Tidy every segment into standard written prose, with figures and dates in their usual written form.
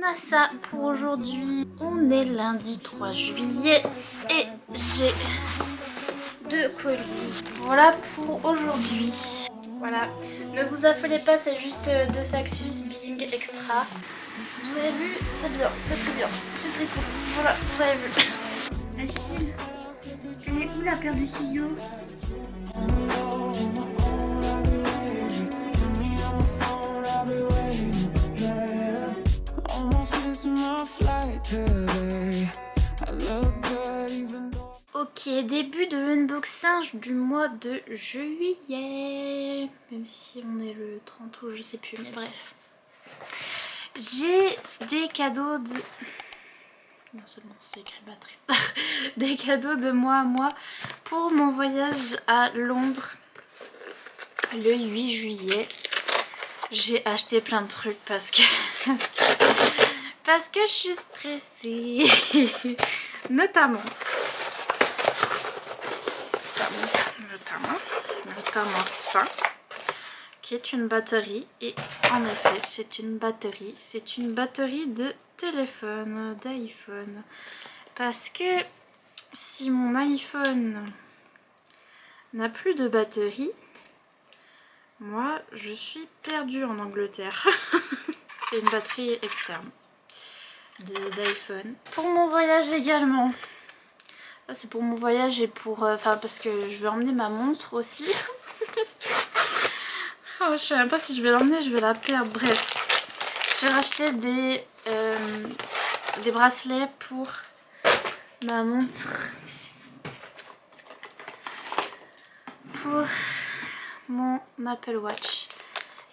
On a ça pour aujourd'hui. On est lundi 3 juillet et j'ai 2 colis. Voilà pour aujourd'hui. Voilà, ne vous affolez pas, c'est juste 2 Saxus Bing Extra. Vous avez vu, c'est bien, c'est très bien, c'est très cool. Voilà, vous avez vu. Achille, elle est où la paire de ciseaux? Ok, début de l'unboxing du mois de juillet. Même si on est le 30 août, je sais plus, mais bref. J'ai des cadeaux de... Non, c'est bon, c'est écrit batterie. Des cadeaux de moi à moi pour mon voyage à Londres le 8 juillet. J'ai acheté plein de trucs parce que... parce que je suis stressée. Notamment ça, qui est une batterie. Et en effet, c'est une batterie de téléphone, d'iPhone. Parce que si mon iPhone n'a plus de batterie, moi je suis perdue en Angleterre. C'est une batterie externe d'iPhone. Pour mon voyage également. Ça c'est pour mon voyage et pour... Enfin parce que je vais emmener ma montre aussi. Oh, je sais même pas si je vais l'emmener, je vais la perdre. Bref. J'ai racheté des bracelets pour ma montre. Pour mon Apple Watch.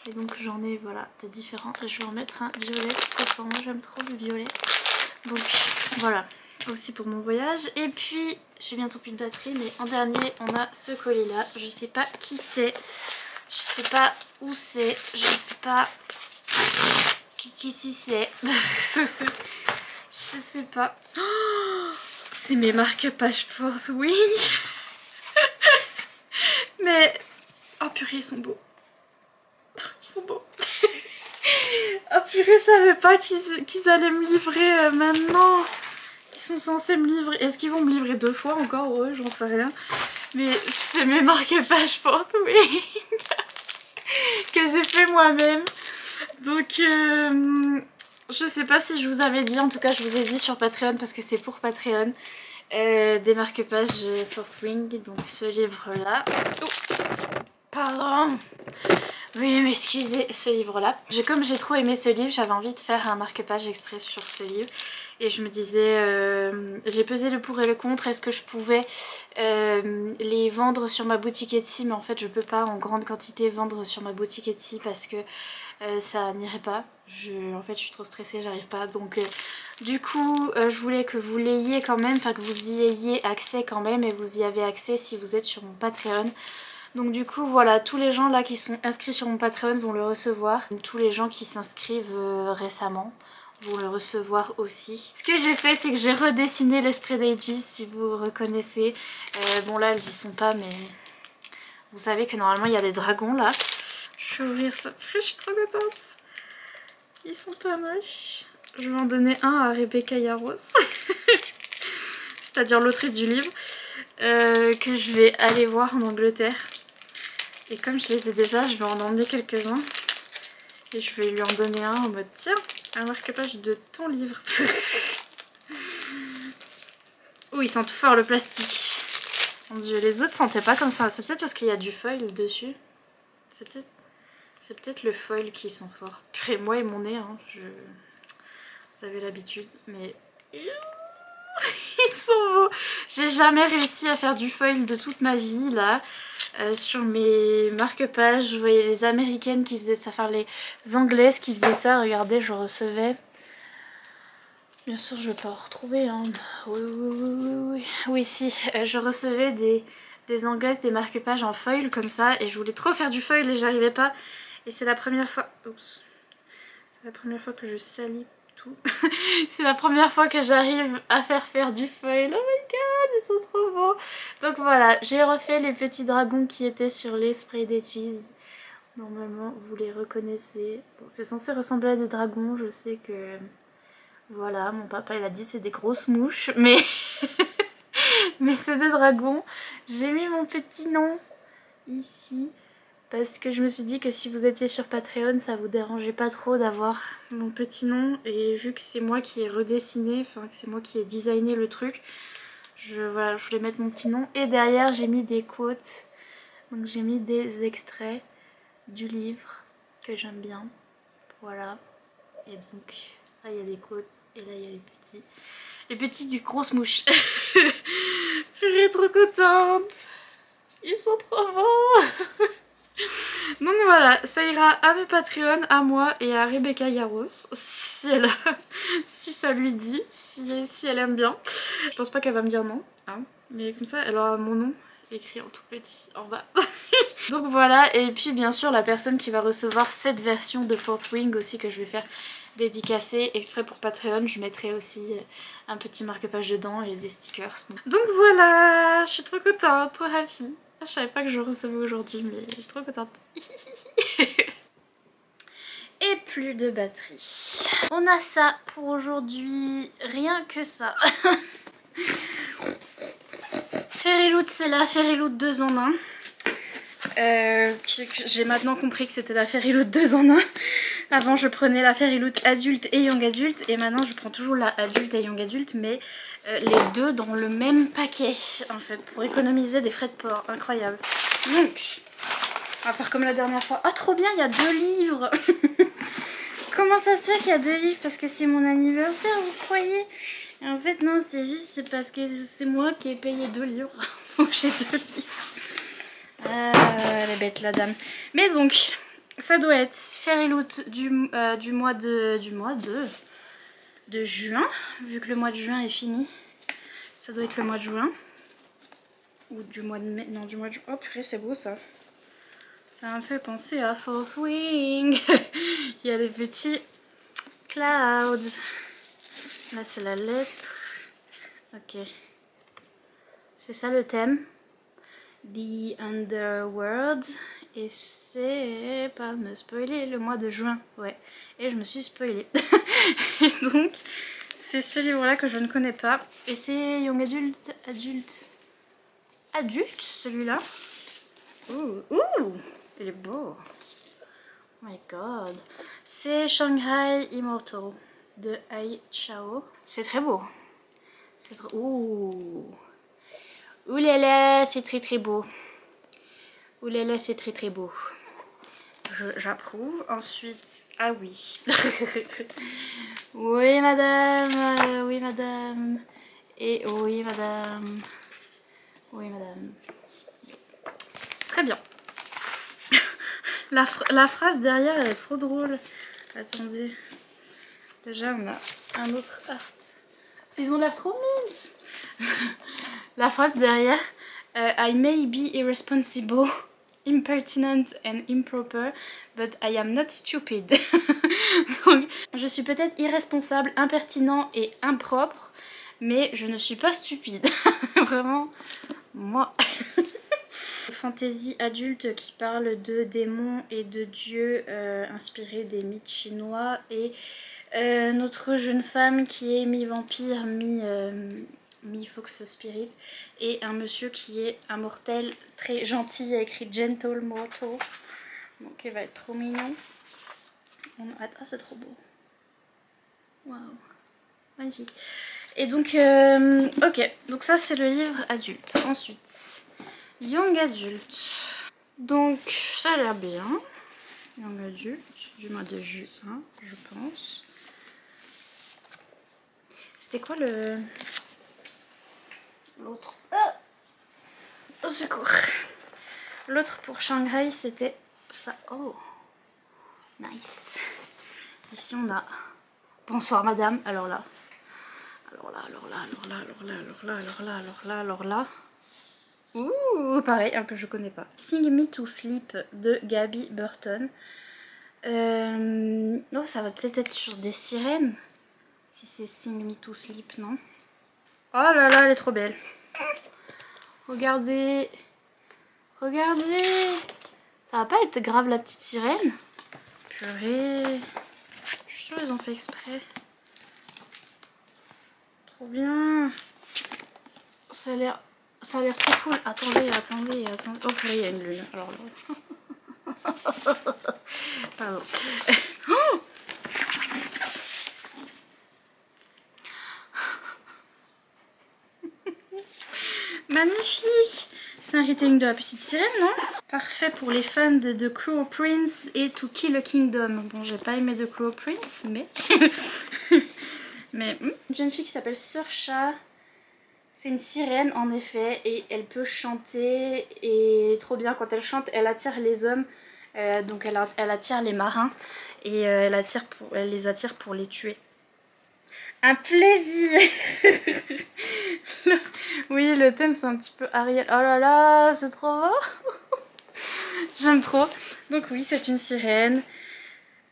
Et donc j'en ai voilà des différents. Et je vais en mettre un violet parce que moi j'aime trop le violet. Donc voilà. Aussi pour mon voyage. Et puis j'ai bientôt plus de batterie, mais en dernier on a ce colis là. Je sais pas qui c'est, je sais pas où c'est, je sais pas qui c'est. Je sais pas. Oh, c'est mes marque-pages Fourth Wing. Mais oh purée, ils sont beaux. Ils sont beaux. Oh purée, je savais pas qu'ils allaient me livrer maintenant. Ils sont censés me livrer. Est-ce qu'ils vont me livrer 2 fois encore? Ouais, j'en sais rien. Mais c'est mes marque-pages Fourth Wing que j'ai fait moi-même. Donc je sais pas si je vous avais dit, en tout cas je vous ai dit sur Patreon parce que c'est pour Patreon. Des marque-pages Fourth Wing, donc ce livre là. Oh, pardon. Oui, m'excusez, ce livre là. Comme j'ai trop aimé ce livre, j'avais envie de faire un marque-page exprès sur ce livre. Et je me disais, j'ai pesé le pour et le contre, est-ce que je pouvais les vendre sur ma boutique Etsy, mais en fait je peux pas en grande quantité vendre sur ma boutique Etsy parce que ça n'irait pas. En fait je suis trop stressée, j'arrive pas. Donc du coup je voulais que vous l'ayez quand même, enfin que vous y ayez accès quand même, et vous y avez accès si vous êtes sur mon Patreon. Donc du coup voilà, tous les gens là qui sont inscrits sur mon Patreon vont le recevoir. Tous les gens qui s'inscrivent récemment vont le recevoir aussi. Ce que j'ai fait, c'est que j'ai redessiné les Spread Ages, si vous reconnaissez. Bon là elles y sont pas, mais vous savez que normalement il y a des dragons là. Je vais ouvrir ça, je suis trop contente. Ils sont pas moches. Je vais en donner un à Rebecca Yarros. C'est-à-dire l'autrice du livre. Que je vais aller voir en Angleterre. Et comme je les ai déjà, je vais en emmener quelques-uns. Et je vais lui en donner un en mode tiens, un marque-page de ton livre. Oh, il sent tout fort le plastique. Mon dieu, les autres sentaient pas comme ça. C'est peut-être parce qu'il y a du foil dessus. C'est peut-être le foil qui sent fort. Purée, moi et mon nez, hein, vous avez l'habitude, mais... Ils sont beaux. J'ai jamais réussi à faire du foil de toute ma vie là. Sur mes marque-pages, je voyais les américaines qui faisaient ça, enfin les anglaises qui faisaient ça. Regardez, je recevais. Bien sûr, je vais pas en retrouver. Hein. Oui, si. Je recevais des anglaises, des marque-pages en foil comme ça. Et je voulais trop faire du foil et j'arrivais pas. Et c'est la première fois. Oups. C'est la première fois que je salis tout. C'est la première fois que j'arrive à faire du foil. Oh my god, ils sont trop beaux. Donc voilà, j'ai refait les petits dragons qui étaient sur les Spread Ages. Normalement vous les reconnaissez. Bon, c'est censé ressembler à des dragons, je sais que Voilà, mon papa il a dit c'est des grosses mouches, mais mais c'est des dragons. J'ai mis mon petit nom ici parce que je me suis dit que si vous étiez sur Patreon, ça vous dérangeait pas trop d'avoir mon petit nom, et vu que c'est moi qui ai redessiné, enfin que c'est moi qui ai designé le truc, voilà, je voulais mettre mon petit nom. Et derrière j'ai mis des quotes, donc j'ai mis des extraits du livre que j'aime bien, voilà. Et donc là il y a des quotes et là il y a les petites grosses mouches. Je suis trop contente, ils sont trop beaux. Donc voilà, ça ira à mes Patreons, à moi et à Rebecca Yaros, si ça lui dit, si elle aime bien. Je pense pas qu'elle va me dire non, hein, mais comme ça elle aura mon nom écrit en tout petit en bas. Donc voilà, et puis bien sûr la personne qui va recevoir cette version de Fourth Wing aussi, que je vais faire dédicacer exprès pour Patreon, je mettrai aussi un petit marque-page dedans et des stickers. Donc voilà, je suis trop contente, trop happy. Je savais pas que je recevais aujourd'hui, mais je suis trop contente. Et plus de batterie. On a ça pour aujourd'hui, rien que ça. Fairyloot, c'est la Fairyloot 2 en 1. J'ai maintenant compris que c'était la Fairyloot 2 en 1. Avant je prenais la Fairyloot adulte et young adulte, et maintenant je prends toujours la adulte et young adulte, mais les deux dans le même paquet en fait, pour économiser des frais de port. Incroyable. Donc on va faire comme la dernière fois. Oh trop bien, il y a 2 livres. Comment ça se fait qu'il y a 2 livres? Parce que c'est mon anniversaire, vous croyez? Et en fait non, c'est parce que c'est moi qui ai payé 2 livres. Donc j'ai 2 livres. Elle est bête la dame. Mais donc ça doit être Fairyloot du mois de juin, vu que le mois de juin est fini. Ça doit être le mois de juin. Ou du mois de mai. Non, du mois de juin. Oh purée, c'est beau ça. Ça me fait penser à Fourth Wing. Il y a des petits clouds. Là c'est la lettre. Ok. C'est ça le thème. The Underworld. Et c'est, pas me spoiler, le mois de juin. Ouais. Et je me suis spoilée. Et donc, c'est ce livre-là que je ne connais pas. Et c'est Young Adulte, adulte celui-là. Ouh, ouh, il est beau. Oh my god. C'est Shanghai Immortal de Ai Chao. C'est très beau. C'est trop... Ouh. Ouh là là, c'est très très beau. Ouh là là, c'est très très beau. J'approuve. Ensuite, ah oui. Oui madame, oui madame. Et oui madame. Oui madame. Très bien. La phrase derrière elle est trop drôle. Attendez. Déjà on a un autre art. Ils ont l'air trop mimes. La phrase derrière. I may be irresponsible, impertinent and improper, but I am not stupid. Donc, je suis peut-être irresponsable, impertinent et impropre, mais je ne suis pas stupide. Vraiment, moi. Fantasy adulte qui parle de démons et de dieux inspirés des mythes chinois, et notre jeune femme qui est mi-vampire, mi-fox spirit, et un monsieur qui est un mortel très gentil, a écrit Gentle Mortal, donc il va être trop mignon. On a hâte. Ah c'est trop beau, waouh, magnifique. Et donc ok, donc ça c'est le livre adulte. Ensuite young adulte, donc ça a l'air bien. Young adulte du mois de juin je pense. C'était quoi l'autre? Au secours. L'autre pour Shanghai c'était ça. Oh nice. Ici on a bonsoir madame. Alors là ouh, pareil, un que je connais pas. Sing Me to Sleep de Gaby Burton. Oh, ça va peut-être être sur des sirènes. Si c'est Sing Me to Sleep, non? Oh là là, elle est trop belle. Regardez. Regardez. Ça va pas être grave la petite sirène? Purée. Je suis sûre qu'ils ont fait exprès. Trop bien. Ça a l'air trop cool. Attendez. Oh purée, il y a une lune. Alors là. Pardon. Oh, magnifique. C'est un retelling de la petite sirène, non? Parfait pour les fans de The Cruel Prince et To Kill a Kingdom. Bon, j'ai pas aimé The Cruel Prince, mais... Une jeune fille qui s'appelle Saoirse. C'est une sirène en effet et elle peut chanter et trop bien quand elle chante, elle attire les hommes, donc elle attire les marins et elle les attire pour les tuer. Un plaisir. Oui, le thème c'est un petit peu Ariel. Oh là là, c'est trop beau. J'aime trop. Donc oui, c'est une sirène.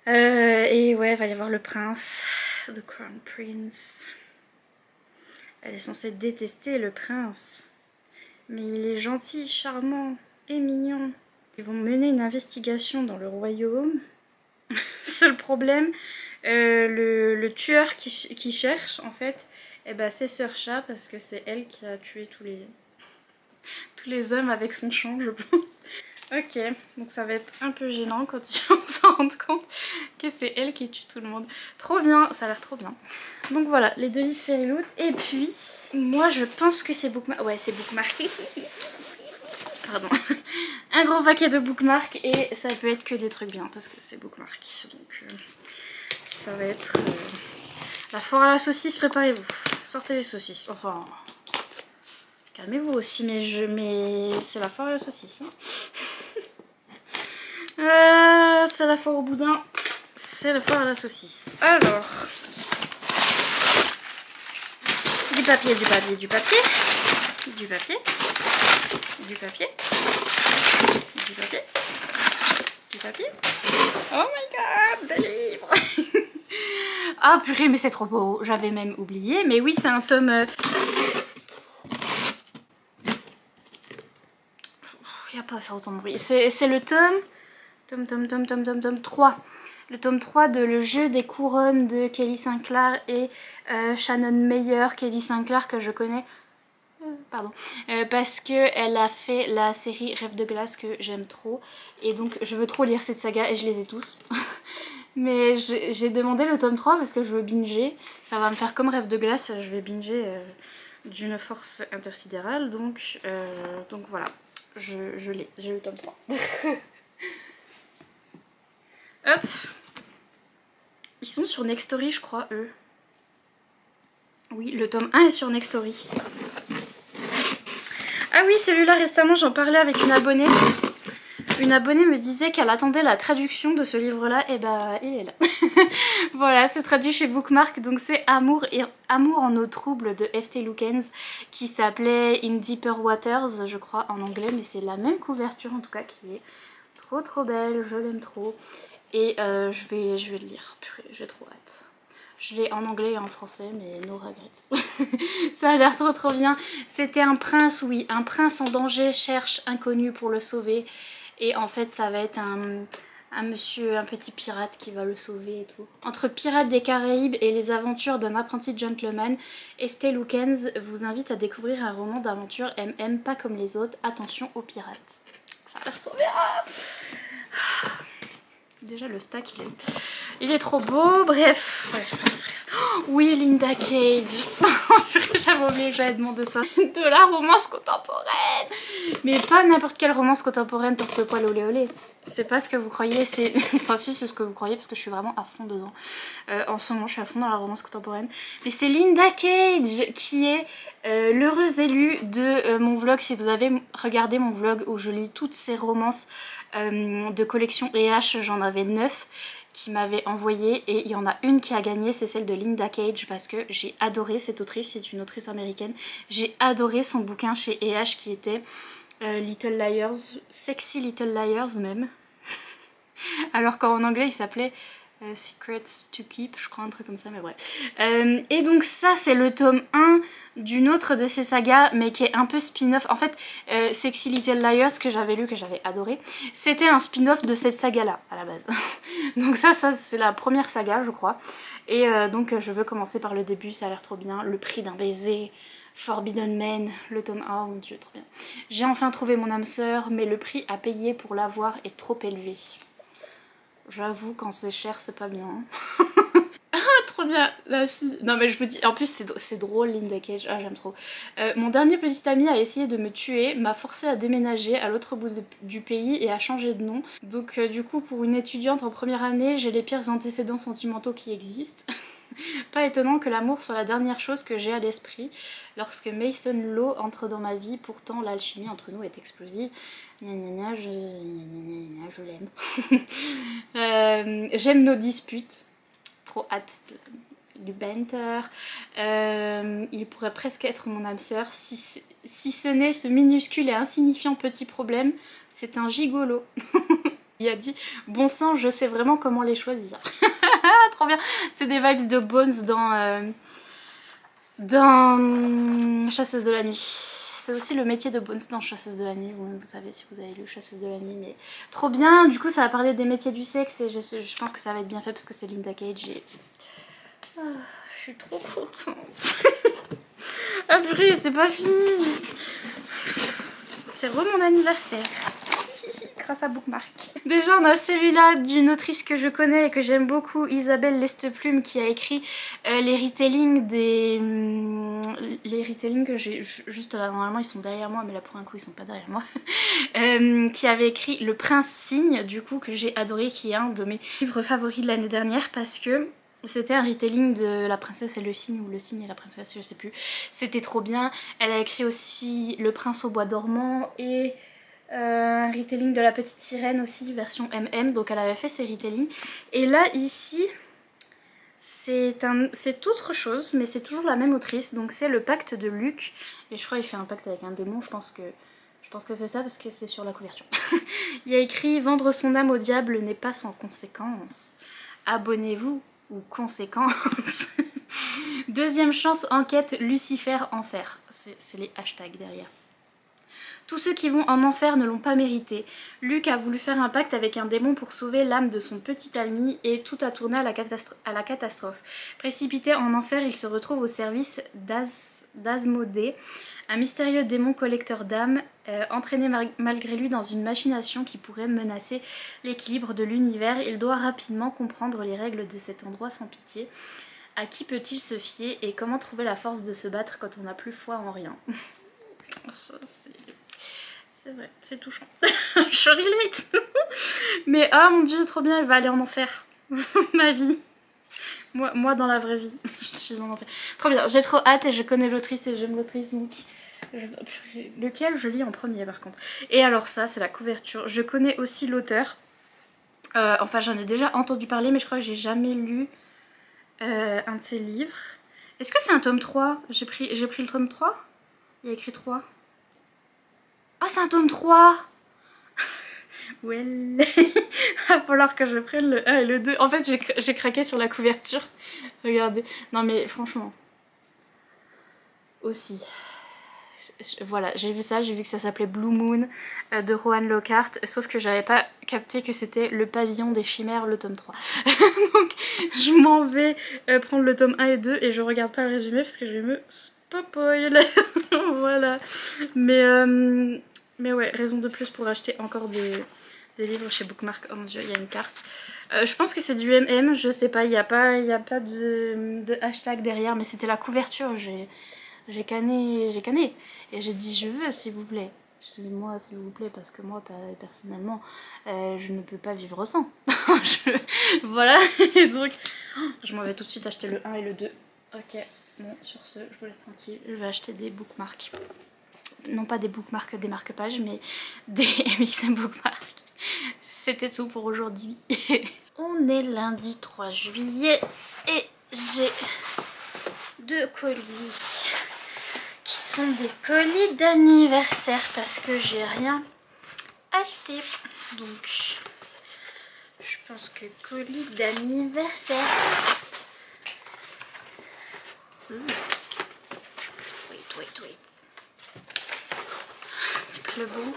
Et ouais, il va y avoir le prince. The Crown Prince. Elle est censée détester le prince. Mais il est gentil, charmant et mignon. Ils vont mener une investigation dans le royaume. Seul problème, le tueur qui cherche, en fait, eh ben, c'est Saoirse parce que c'est elle qui a tué tous les hommes avec son chant, je pense. Ok, donc ça va être un peu gênant quand on s'en rend compte que c'est elle qui tue tout le monde. Trop bien, ça a l'air trop bien. Donc voilà, les deux livres Fairyloot. Et puis, moi je pense que c'est bookmark. Ouais, c'est bookmark. Pardon. Un gros paquet de bookmark et ça peut être que des trucs bien parce que c'est bookmark. Donc ça va être la foire à la saucisse, préparez-vous. Sortez les saucisses. Enfin, calmez-vous aussi, mais c'est la foire à la saucisse. Hein. C'est la foire au boudin, c'est la foire à la saucisse. Alors, du papier. Oh my god, des livres. Ah purée, mais c'est trop beau, j'avais même oublié. Mais oui, c'est un tome... Il n'y a pas à faire autant de bruit. C'est le tome 3. Le tome 3 de Le Jeu des Couronnes de Kelly Sinclair et Shannon Meyer. Kelly Sinclair que je connais parce qu'elle a fait la série Rêve de glace que j'aime trop. Et donc je veux trop lire cette saga et je les ai tous. Mais j'ai demandé le tome 3 parce que je veux binger. Ça va me faire comme Rêve de glace, je vais binger d'une force intersidérale. Donc voilà, je l'ai, j'ai le tome 3. Hop. Ils sont sur Nextory, je crois, eux. Oui, le tome 1 est sur Nextory. Ah oui, celui-là, récemment, j'en parlais avec une abonnée. Une abonnée me disait qu'elle attendait la traduction de ce livre-là. Et bah, il est là. Voilà, c'est traduit chez Bookmark. Donc c'est Amour en eau trouble de F.T. Lukens qui s'appelait In Deeper Waters, je crois, en anglais. Mais c'est la même couverture, en tout cas, qui est trop belle. Je l'aime trop. Et je vais le lire. Purée, j'ai trop hâte. Je l'ai en anglais et en français, mais no regrets. Ça a l'air trop bien. C'était un prince, oui. Un prince en danger cherche inconnu pour le sauver. Et en fait, ça va être un monsieur, un petit pirate qui va le sauver et tout. Entre Pirates des Caraïbes et les aventures d'un apprenti gentleman, F.T. Lukens vous invite à découvrir un roman d'aventure MM pas comme les autres. Attention aux pirates. Ça a l'air trop bien. Déjà le stack il est trop beau, bref. Oh, oui, Linda Cage. J'avais oublié que j'avais demandé ça. De la romance contemporaine. Mais pas n'importe quelle romance contemporaine pour ce poil olé olé. C'est pas ce que vous croyez, c'est... Enfin si, c'est ce que vous croyez parce que je suis vraiment à fond dedans. En ce moment je suis à fond dans la romance contemporaine. Mais c'est Linda Cage qui est l'heureuse élue de mon vlog. Si vous avez regardé mon vlog où je lis toutes ces romances de collection EH, j'en avais 9 qui m'avait envoyé et il y en a une qui a gagné, c'est celle de Linda Cage parce que j'ai adoré cette autrice, c'est une autrice américaine. J'ai adoré son bouquin chez EH qui était Little Liars, Sexy Little Liars même. Alors qu'en anglais il s'appelait Secrets to Keep, je crois, un truc comme ça, mais bref. Et donc ça, c'est le tome 1 d'une autre de ces sagas, mais qui est un peu spin-off. En fait, Sexy Little Liars, que j'avais lu, que j'avais adoré, c'était un spin-off de cette saga-là, à la base. Donc ça c'est la première saga, je crois. Et donc je veux commencer par le début, ça a l'air trop bien. Le prix d'un baiser, Forbidden Man, le tome 1, oh mon dieu, trop bien. J'ai enfin trouvé mon âme sœur, mais le prix à payer pour l'avoir est trop élevé. J'avoue, quand c'est cher, c'est pas bien. Ah, trop bien, la fille. Non mais je vous dis, en plus c'est drôle, Linda Cage, ah j'aime trop. Mon dernier petit ami a essayé de me tuer, m'a forcé à déménager à l'autre bout du pays et à changer de nom. Donc du coup, pour une étudiante en première année, j'ai les pires antécédents sentimentaux qui existent. Pas étonnant que l'amour soit la dernière chose que j'ai à l'esprit lorsque Mason Law entre dans ma vie, pourtant l'alchimie entre nous est explosive. Gna gna gna, je l'aime. J'aime nos disputes. Trop hâte du banter. Il pourrait presque être mon âme sœur. Si ce n'est ce minuscule et insignifiant petit problème, c'est un gigolo. Il a dit « Bon sang, je sais vraiment comment les choisir. » Trop bien. C'est des vibes de Bones dans Chasseuse de la nuit. C'est aussi le métier de Bones dans Chasseuse de la nuit. Vous savez si vous avez lu Chasseuse de la nuit, mais trop bien. Du coup, ça va parler des métiers du sexe et je pense que ça va être bien fait parce que c'est Linda Cage et... Oh, je suis trop contente. Ah purée, c'est pas fini. C'est mon anniversaire. Si, grâce à Bookmark. Déjà on a celui-là d'une autrice que je connais et que j'aime beaucoup, Isabelle Lesteplume, qui a écrit les retellings les retellings que j'ai juste là, normalement ils sont derrière moi, mais là pour un coup ils sont pas derrière moi. Qui avait écrit Le Prince Cygne, du coup, que j'ai adoré, qui est un de mes livres favoris de l'année dernière parce que c'était un retelling de La Princesse et le Cygne, ou Le Cygne et la Princesse, je sais plus. C'était trop bien. Elle a écrit aussi Le Prince au bois dormant et un retelling de La Petite Sirène aussi, version MM, donc elle avait fait ses retellings. Et là, ici, c'est autre chose, mais c'est toujours la même autrice, donc c'est Le Pacte de Luc. Et je crois qu'il fait un pacte avec un démon, je pense que c'est ça parce que c'est sur la couverture. Il y a écrit « Vendre son âme au diable n'est pas sans conséquence. Abonnez-vous ou conséquence ». Deuxième chance, enquête, Lucifer, enfer. C'est les hashtags derrière. Tous ceux qui vont en enfer ne l'ont pas mérité. Luc a voulu faire un pacte avec un démon pour sauver l'âme de son petit ami et tout a tourné à la catastrophe. Précipité en enfer, il se retrouve au service d'Asmodée, un mystérieux démon collecteur d'âmes, entraîné malgré lui dans une machination qui pourrait menacer l'équilibre de l'univers. Il doit rapidement comprendre les règles de cet endroit sans pitié. À qui peut-il se fier et comment trouver la force de se battre quand on n'a plus foi en rien? C'est vrai, c'est touchant. Je relate. Mais oh mon dieu, trop bien, il va aller en enfer. Ma vie. Moi dans la vraie vie, je suis en enfer. Trop bien, j'ai trop hâte et je connais l'autrice et j'aime l'autrice, donc... Lequel je lis en premier par contre. Et alors ça, c'est la couverture. Je connais aussi l'auteur. Enfin, j'en ai déjà entendu parler, mais je crois que j'ai jamais lu un de ses livres. Est-ce que c'est un tome 3? J'ai pris le tome 3. Il y a écrit 3. Ah, c'est un tome 3. Well. Il va falloir que je prenne le 1 et le 2. En fait, j'ai craqué sur la couverture. Regardez. Non mais franchement. Aussi. Voilà, j'ai vu ça, j'ai vu que ça s'appelait Blue Moon de Rohan Lockhart, sauf que j'avais pas capté que c'était Le Pavillon des Chimères, le tome 3. Donc je m'en vais prendre le tome 1 et 2 et je regarde pas le résumé parce que je vais me spoil. Voilà. Mais ouais, raison de plus pour acheter encore des livres chez Bookmark. Oh mon dieu, il y a une carte. Je pense que c'est du MM, je sais pas, il n'y a pas de hashtag derrière, mais c'était la couverture, j'ai canné et j'ai dit je veux s'il vous plaît. Moi s'il vous plaît parce que moi personnellement je ne peux pas vivre sans. Voilà, et donc je m'en vais tout de suite acheter le 1 et le 2. Ok, bon sur ce je vous laisse tranquille, je vais acheter des bookmarks. Non pas des bookmarks, des marque-pages, mais des MXM bookmarks. C'était tout pour aujourd'hui. On est lundi 3 juillet et j'ai 2 colis qui sont des colis d'anniversaire parce que j'ai rien acheté. Donc je Je pense que colis d'anniversaire. Wait. C'est pas le bon.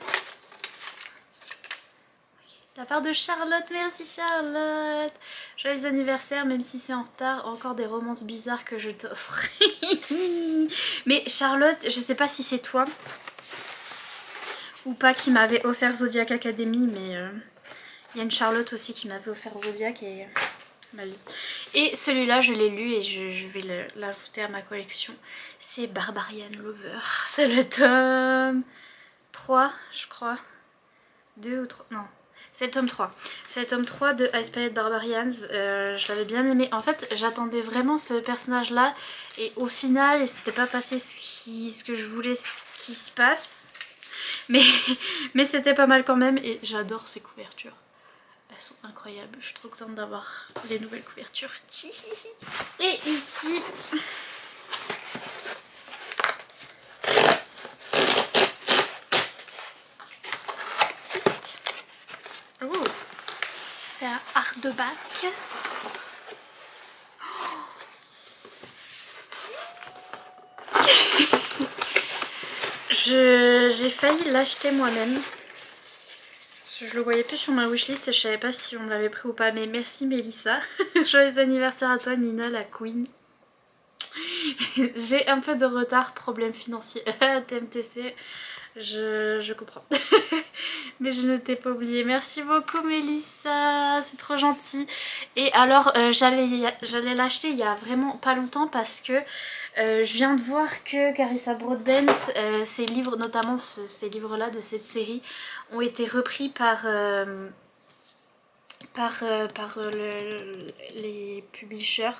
La part de Charlotte, merci Charlotte. Joyeux anniversaire, même si c'est en retard, encore des romances bizarres que je t'offre. Mais Charlotte, je sais pas si c'est toi ou pas qui m'avait offert Zodiac Academy, mais il y a une Charlotte aussi qui m'avait offert Zodiac et ma vie. Et celui-là je l'ai lu et je vais l'ajouter à ma collection. C'est Barbarian Lover. C'est le tome 3 je crois. 2 ou 3, non. C'est le tome 3. C'est le tome 3 de Ice Barbarians. Je l'avais bien aimé. En fait, j'attendais vraiment ce personnage-là. Et au final, il s'était pas passé ce que je voulais qu'il se passe. Mais c'était pas mal quand même. Et j'adore ces couvertures. Elles sont incroyables. Je suis trop contente d'avoir les nouvelles couvertures. Et ici... Oh, c'est un hardback. J'ai failli l'acheter moi-même. Je le voyais plus sur ma wishlist et je savais pas si on me l'avait pris ou pas. Mais merci Mélissa. Joyeux anniversaire à toi Nina la queen. J'ai un peu de retard, problème financier. TMTC, je comprends. Mais je ne t'ai pas oublié. Merci beaucoup Mélissa, c'est trop gentil. Et alors j'allais l'acheter il y a vraiment pas longtemps parce que je viens de voir que Carissa Broadbent, ses livres, notamment ces livres-là de cette série, ont été repris par les publishers,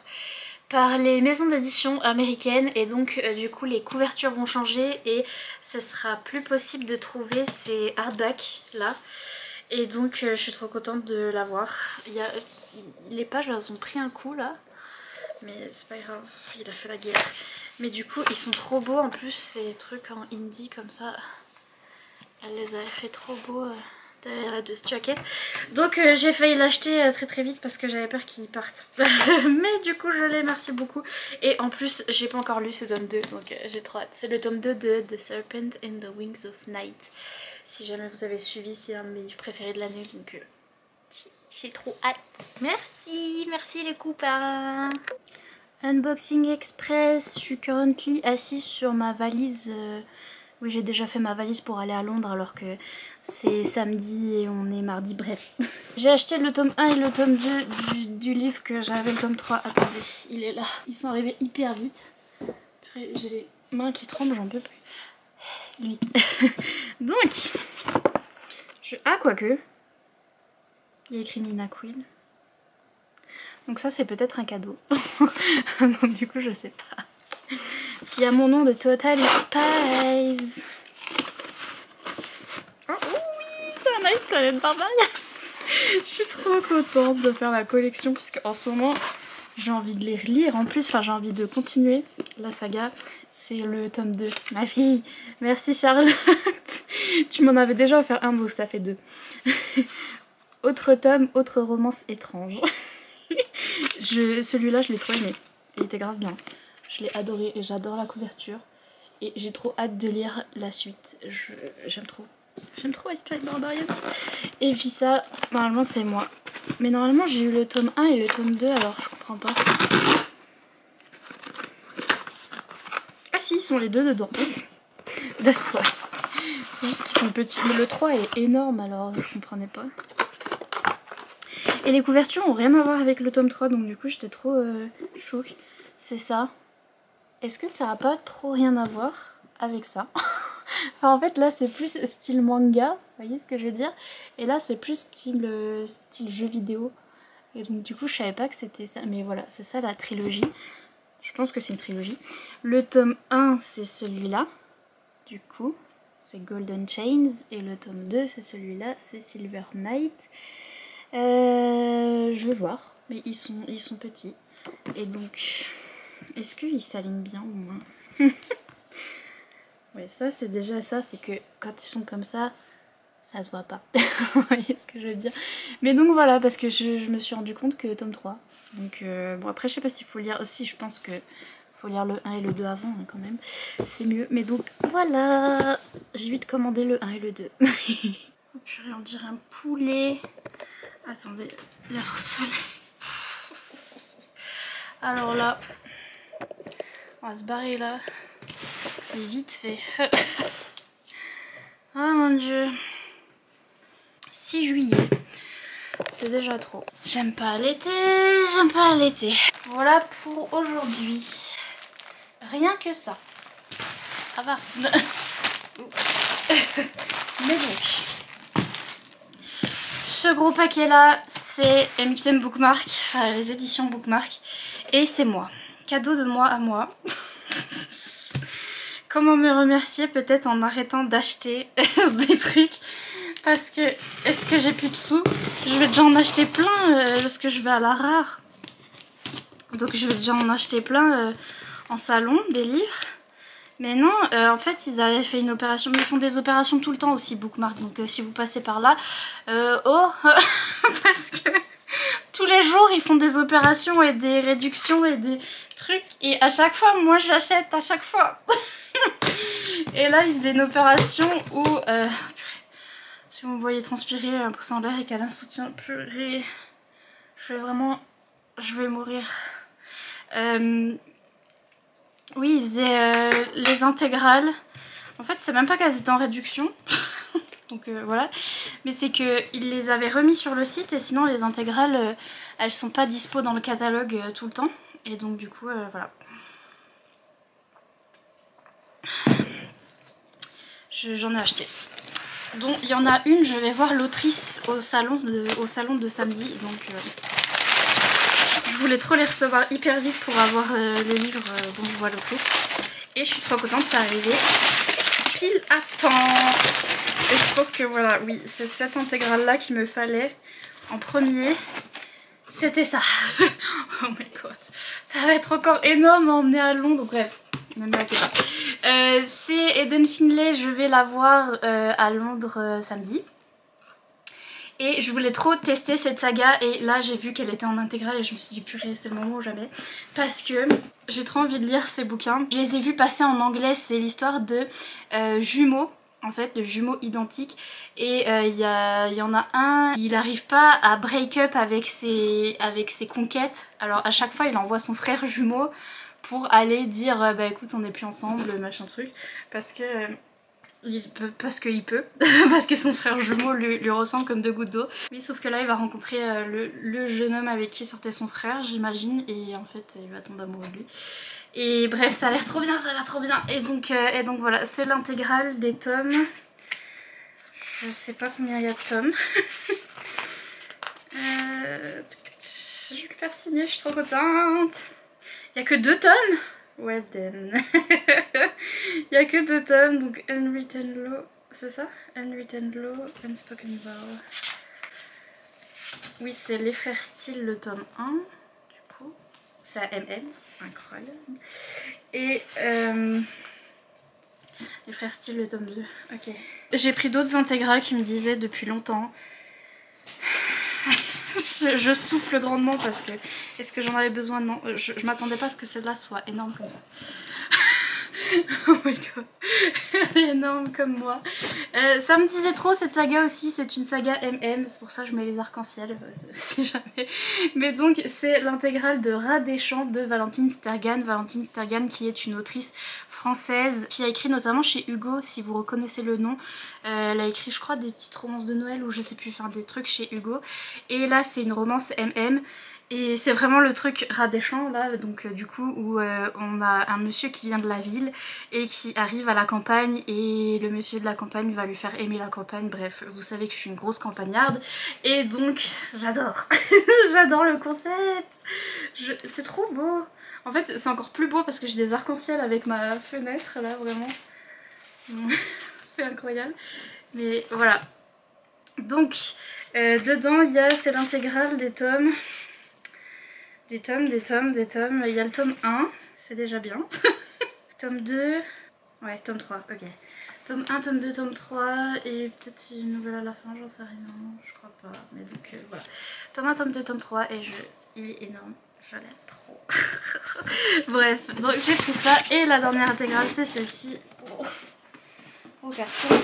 par les maisons d'édition américaines, et donc du coup les couvertures vont changer et ce sera plus possible de trouver ces hardbacks là. Et donc je suis trop contente de l'avoir. Les pages elles ont pris un coup là, mais c'est pas grave, il a fait la guerre. Mais du coup ils sont trop beaux en plus, ces trucs en indie comme ça. Elle les avait fait trop beaux derrière de ce jacket. Donc j'ai failli l'acheter très vite parce que j'avais peur qu'il parte. Mais du coup je l'ai, merci beaucoup. Et en plus j'ai pas encore lu ce tome 2, donc j'ai trop hâte. C'est le tome 2 de The Serpent and the Wings of Night. Si jamais vous avez suivi, c'est un de mes livres préférés de l'année, donc j'ai trop hâte. Merci les copains. Unboxing Express, je suis currently assise sur ma valise. Oui, j'ai déjà fait ma valise pour aller à Londres alors que c'est samedi et on est mardi, bref. J'ai acheté le tome 1 et le tome 2 du livre que j'avais, le tome 3. Attendez, il est là. Ils sont arrivés hyper vite. Après, j'ai les mains qui tremblent, j'en peux plus. Lui. Donc, ah, quoique. Il y a écrit Nina Queen. Donc ça, c'est peut-être un cadeau. Donc du coup, je sais pas. Parce qu'il y a mon nom de Total Spies. Oh oui, c'est un Ice Planet Barbarians. Je suis trop contente de faire la collection puisque en ce moment j'ai envie de les relire en plus, enfin j'ai envie de continuer la saga. C'est le tome 2. Ma fille, merci Charlotte. Tu m'en avais déjà offert un, donc ça fait 2. Autre tome, autre romance étrange. Celui-là je l'ai trop aimé, il était grave bien. Je l'ai adoré et j'adore la couverture. Et j'ai trop hâte de lire la suite. J'aime trop. J'aime trop Ice Planet Barbarians. Et puis ça, normalement c'est moi. Mais normalement j'ai eu le tome 1 et le tome 2, alors je comprends pas. Ah si, ils sont les deux dedans. That's why. C'est juste qu'ils sont petits. Mais le 3 est énorme, alors je comprenais pas. Et les couvertures ont rien à voir avec le tome 3, donc du coup j'étais trop choquée. C'est ça. Est-ce que ça a pas trop rien à voir avec ça? Enfin, en fait là c'est plus style manga, vous voyez ce que je veux dire? Et là c'est plus style jeu vidéo. Et donc du coup je savais pas que c'était ça. Mais voilà, c'est ça la trilogie. Je pense que c'est une trilogie. Le tome 1 c'est celui-là. Du coup c'est Golden Chains. Et le tome 2 c'est celui-là, c'est Silver Knight. Je vais voir. Mais ils sont petits. Et donc... est-ce qu'ils s'alignent bien au moins? Ouais, ça c'est déjà ça, c'est que quand ils sont comme ça, Ça se voit pas. Vous voyez ce que je veux dire. Mais donc voilà, parce que je me suis rendu compte que tome 3. Donc bon, après je sais pas s'il faut lire aussi, je pense que faut lire le 1 et le 2 avant hein, quand même. C'est mieux. Mais donc voilà, j'ai vite commandé le 1 et le 2. Oh purée, on dirait un poulet. Attendez, il y a trop de soleil. Alors là, on va se barrer là. Et vite fait. Oh mon dieu. 6 juillet. C'est déjà trop. J'aime pas l'été, j'aime pas l'été. Voilà pour aujourd'hui. Rien que ça. Ça va. Mais donc, ce gros paquet là, c'est MXM Bookmark, enfin, les éditions Bookmark. Et c'est moi. Cadeau de moi à moi. Comment me remercier? Peut-être en arrêtant d'acheter des trucs. Parce que, est-ce que j'ai plus de sous? Je vais déjà en acheter plein parce que je vais à la rare. Donc je vais déjà en acheter plein en salon, des livres. Mais non, en fait ils avaient fait une opération, mais ils font des opérations tout le temps aussi, Bookmark. Donc si vous passez par là, parce que tous les jours ils font des opérations et des réductions et des trucs. Et à chaque fois, moi j'achète à chaque fois. Et là ils faisaient une opération où... si vous me voyez transpirer un peu sans l'air et qu'Alain soutient purée, je vais vraiment... je vais mourir. Oui, ils faisaient les intégrales. En fait, c'est même pas qu'elles étaient en réduction. Donc voilà. Mais c'est qu'ils les avaient remis sur le site et sinon les intégrales, elles sont pas dispo dans le catalogue tout le temps. Et donc du coup, voilà. J'en ai acheté. Donc il y en a une, je vais voir l'autrice au salon de samedi. Donc je voulais trop les recevoir hyper vite pour avoir le livre dont je vois l'autrice. Et je suis trop contente, c'est arrivé pile à temps. Et je pense que voilà, oui, c'est cette intégrale là qu'il me fallait en premier. C'était ça. Oh my god. Ça va être encore énorme à emmener à Londres. Bref, ne m'inquiétez pas. C'est Eden Finlay, je vais la voir à Londres samedi. Et je voulais trop tester cette saga et là j'ai vu qu'elle était en intégrale et je me suis dit purée, c'est le moment ou jamais. Parce que j'ai trop envie de lire ces bouquins. Je les ai vus passer en anglais, c'est l'histoire de jumeaux. En fait, de jumeaux identiques. Et il y en a un, il n'arrive pas à break up avec ses conquêtes. Alors à chaque fois il envoie son frère jumeau pour aller dire bah écoute on n'est plus ensemble, machin truc. Parce que... parce qu'il peut, parce que son frère jumeau lui ressemble comme deux gouttes d'eau. Oui, sauf que là il va rencontrer le jeune homme avec qui sortait son frère, j'imagine, et en fait il va tomber amoureux de lui. Et bref, ça a l'air trop bien, ça a l'air trop bien. Et donc voilà, c'est l'intégrale des tomes. Je sais pas combien il y a de tomes. Je vais le faire signer, je suis trop contente. Il y a que 2 tomes. Ouais, then. Il y a que 2 tomes, donc Unwritten Law, c'est ça? Unwritten Law, Unspoken Vow. Oui, c'est Les Frères Steele, le tome 1, du coup. C'est à MM, incroyable. Et Les Frères Steele, le tome 2, ok. J'ai pris d'autres intégrales qui me disaient depuis longtemps. Je souffle grandement parce que... Est-ce que j'en avais besoin? Non, je m'attendais pas à ce que celle-là soit énorme comme ça. Oh my god, elle est énorme comme moi. Ça me disait trop cette saga aussi, c'est une saga MM, c'est pour ça que je mets les arcs-en-ciel, si jamais. Mais donc c'est l'intégrale de Rats des Champs de Valentine Stergan. Valentine Stergan qui est une autrice française qui a écrit notamment chez Hugo, si vous reconnaissez le nom. Elle a écrit je crois des petites romances de Noël ou je sais plus, enfin des trucs chez Hugo. Et là c'est une romance MM. Et c'est vraiment le truc Rat des Champs là, donc du coup où on a un monsieur qui vient de la ville et qui arrive à la campagne et le monsieur de la campagne va lui faire aimer la campagne. Bref, vous savez que je suis une grosse campagnarde et donc j'adore. J'adore le concept. C'est trop beau. En fait c'est encore plus beau parce que j'ai des arcs-en-ciel avec ma fenêtre là, vraiment. C'est incroyable. Mais voilà. Donc dedans il y a, c'est l'intégrale des tomes. Des tomes. Il y a le tome 1, c'est déjà bien. Tome 2, Ouais, tome 3, ok. Tome 1, tome 2, tome 3 et peut-être une nouvelle à la fin, j'en sais rien, je crois pas. Mais donc voilà. Tome 1, tome 2, tome 3 et il est énorme. Je l'aime trop. Bref, donc j'ai pris ça et la dernière intégrale c'est celle-ci. Oh, carton.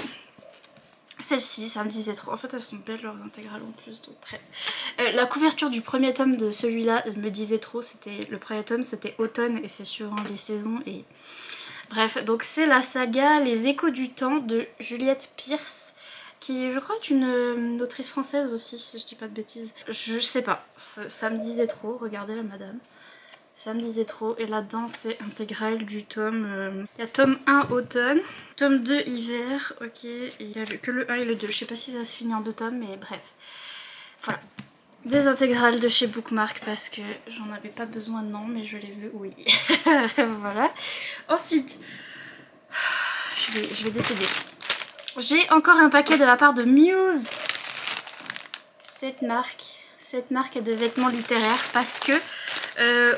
Celle-ci, ça me disait trop. En fait, elles sont belles leurs intégrales en plus, donc bref. La couverture du premier tome de celui-là me disait trop. Le premier tome, c'était automne et c'est suivant les saisons. Et bref, donc c'est la saga Les Échos du Temps de Juliette Pierce, qui je crois est une autrice française aussi, si je dis pas de bêtises. Je sais pas, ça me disait trop. Regardez la madame. Ça me disait trop. Et là-dedans, c'est intégrale du tome. Il y a tome 1 automne, tome 2 hiver, ok. Et il n'y a que le 1 et le 2. Je sais pas si ça se finit en 2 tomes, mais bref. Voilà. Des intégrales de chez Bookmark parce que j'en avais pas besoin, non, mais je les veux, oui. Voilà. Ensuite, je vais décéder. J'ai encore un paquet de la part de Muse. Cette marque de vêtements littéraires parce que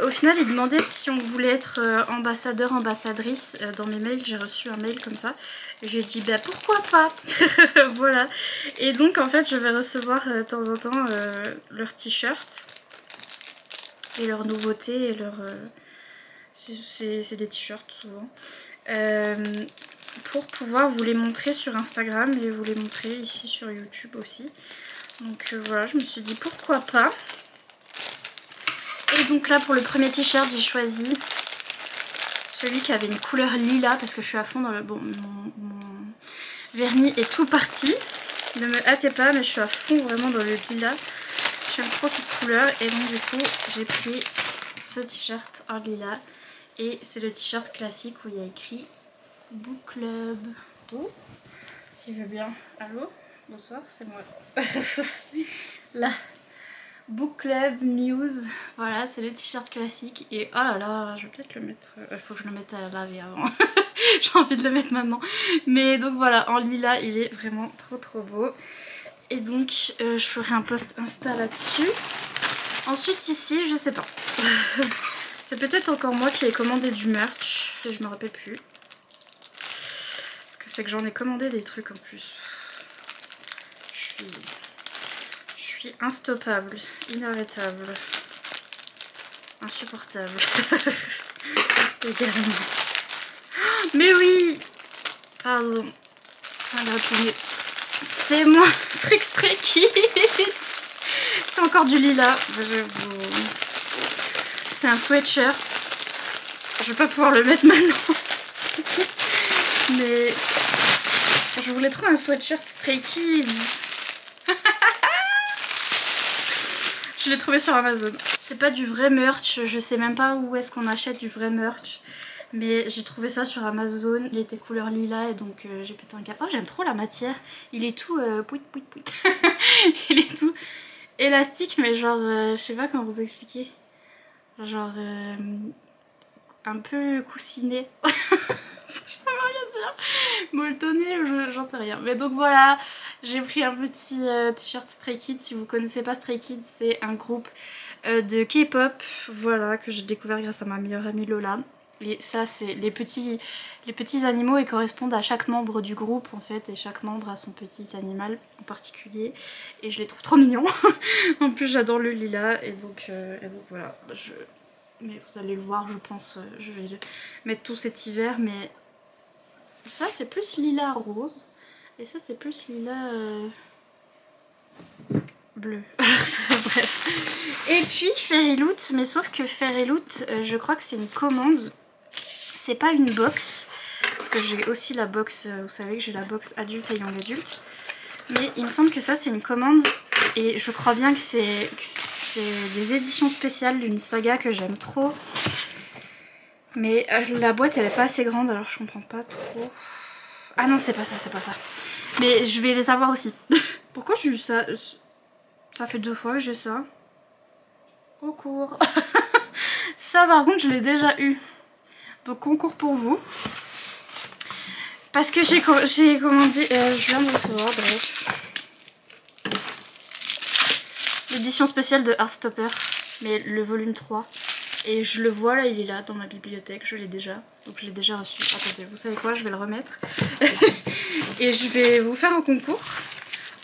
au final ils demandaient si on voulait être ambassadeur, ambassadrice. Dans mes mails j'ai reçu un mail comme ça et j'ai dit bah pourquoi pas. Voilà, et donc en fait je vais recevoir de temps en temps leurs t-shirts et leurs nouveautés et leurs c'est des t-shirts souvent pour pouvoir vous les montrer sur Instagram et vous les montrer ici sur YouTube aussi. Donc voilà, je me suis dit pourquoi pas. Et donc là pour le premier t-shirt j'ai choisi celui qui avait une couleur lilas parce que je suis à fond dans le... Bon, mon vernis est tout parti. Ne me hâtez pas mais je suis à fond vraiment dans le lilas. J'aime trop cette couleur et donc du coup j'ai pris ce t-shirt en lilas. Et c'est le t-shirt classique où il y a écrit Book Club. Oh, si je veux bien. Allô? Bonsoir, c'est moi. Là, Book Club News. Voilà, c'est le t-shirt classique. Et oh là là, je vais peut-être le mettre. Faut que je le mette à laver avant. J'ai envie de le mettre maintenant. Mais donc voilà, en lilas, il est vraiment trop beau. Et donc, je ferai un post Insta là-dessus. Ensuite, ici, je sais pas. C'est peut-être encore moi qui ai commandé du merch. Et je me rappelle plus. Parce que c'est que j'en ai commandé des trucs en plus. Je suis instoppable, inarrêtable, insupportable. Également. Mais oui! Pardon. C'est moi, truc Stray Kids. C'est encore du lilas. C'est un sweatshirt. Je vais pas pouvoir le mettre maintenant. Mais je voulais trop un sweatshirt Stray Kids. Je l'ai trouvé sur Amazon. C'est pas du vrai merch, je sais même pas où est-ce qu'on achète du vrai merch. Mais j'ai trouvé ça sur Amazon, il était couleur lilas et donc j'ai pété un câble. Oh j'aime trop la matière, il est tout pouit. Il est tout élastique mais genre je sais pas comment vous expliquer. Genre un peu coussiné. Ça veut rien dire. Molletonné, j'en sais rien. Mais donc voilà, j'ai pris un petit t-shirt Stray Kids. Si vous connaissez pas Stray Kids, c'est un groupe de K-pop, voilà, que j'ai découvert grâce à ma meilleure amie Lola. Et ça c'est les petits animaux, ils correspondent à chaque membre du groupe en fait, et chaque membre a son petit animal en particulier. Et je les trouve trop mignons. En plus j'adore le lilas et donc voilà. Mais vous allez le voir, je pense, je vais le mettre tout cet hiver, mais ça c'est plus lilas rose et ça c'est plus lilas bleu. Bref. Et puis Fairyloot, mais sauf que Fairyloot, je crois que c'est une commande, c'est pas une box, parce que j'ai aussi la box, vous savez que j'ai la box adulte et young adulte, mais il me semble que ça c'est une commande et je crois bien que c'est des éditions spéciales d'une saga que j'aime trop. Mais la boîte elle est pas assez grande alors je comprends pas trop. Ah non c'est pas ça, c'est pas ça. Mais je vais les avoir aussi. Pourquoi j'ai eu ça? Ça fait 2 fois que j'ai ça. Concours. Ça par contre je l'ai déjà eu. Donc concours pour vous. Parce que j'ai commandé, je viens de recevoir bref. L'édition spéciale de Heartstopper, mais le volume 3. Et je le vois là, il est là dans ma bibliothèque, je l'ai déjà. Donc je l'ai déjà reçu. Attendez, vous savez quoi, je vais le remettre. Et je vais vous faire un concours.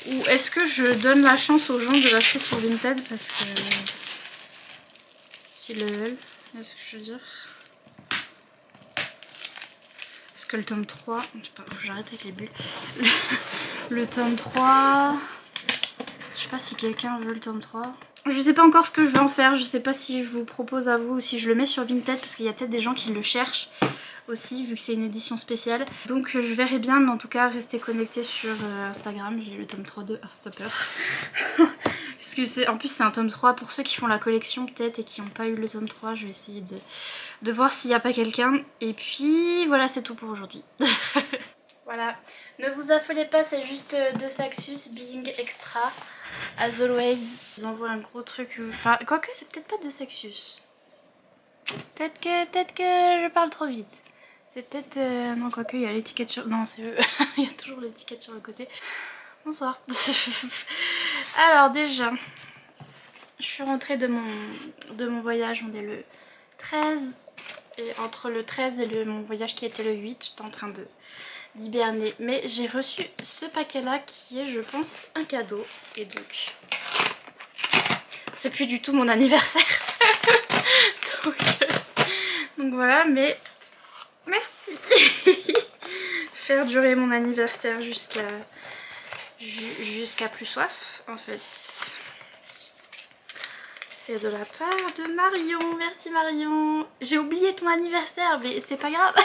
Ou est-ce que je donne la chance aux gens de l'acheter sur Vinted parce que... s'ils le veulent, est-ce que je veux dire. Parce que le tome 3... je sais pas, faut que j'arrête avec les bulles. Le tome 3... je sais pas si quelqu'un veut le tome 3. Je sais pas encore ce que je vais en faire, je sais pas si je vous propose à vous ou si je le mets sur Vinted parce qu'il y a peut-être des gens qui le cherchent aussi vu que c'est une édition spéciale. Donc je verrai bien, mais en tout cas restez connectés sur Instagram, j'ai le tome 3 de Heartstopper. Parce que en plus c'est un tome 3 pour ceux qui font la collection peut-être et qui n'ont pas eu le tome 3, je vais essayer de voir s'il n'y a pas quelqu'un. Et puis voilà, c'est tout pour aujourd'hui. Voilà, ne vous affolez pas, c'est juste 2 Saxus Being Extra. As always, ils envoient un gros truc. Enfin, quoique, c'est peut-être pas 2 Saxus. Peut-être que je parle trop vite. C'est peut-être... non, quoique, il y a l'étiquette sur... non, c'est eux. Il y a toujours l'étiquette sur le côté. Bonsoir. Alors, déjà, je suis rentrée de mon voyage. On est le 13. Et entre le 13 et mon voyage qui était le 8, j'étais en train d'hiberner. Mais j'ai reçu ce paquet-là qui est, je pense, un cadeau. Et donc... c'est plus du tout mon anniversaire. donc voilà, mais merci. Faire durer mon anniversaire jusqu'à plus soif, en fait. C'est de la part de Marion. Merci Marion. J'ai oublié ton anniversaire, mais c'est pas grave.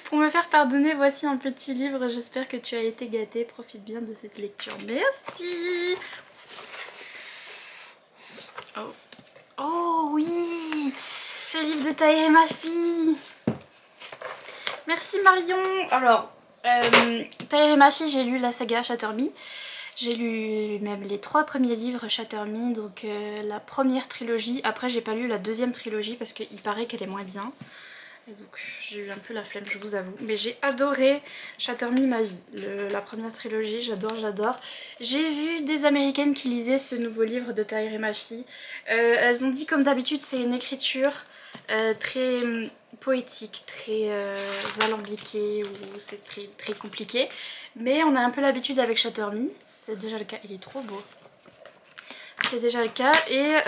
Pour me faire pardonner, voici un petit livre. J'espère que tu as été gâtée. Profite bien de cette lecture. Merci. Oh, oh oui, c'est le livre de Tahir et ma fille. Merci Marion. Alors, Tahir et ma fille, j'ai lu la saga Shatter Me. J'ai lu même les 3 premiers livres Shatter Me, donc la première trilogie. Après, j'ai pas lu la deuxième trilogie parce qu'il paraît qu'elle est moins bien. Et donc j'ai eu un peu la flemme, je vous avoue. Mais j'ai adoré Shatter Me ma vie. La première trilogie, j'adore. J'ai vu des américaines qui lisaient ce nouveau livre de Tahir et ma fille. Elles ont dit comme d'habitude c'est une écriture très poétique, très alambiquée, ou c'est très compliqué. Mais on a un peu l'habitude avec Shatter Me. C'est déjà le cas, il est trop beau. C'est déjà le cas et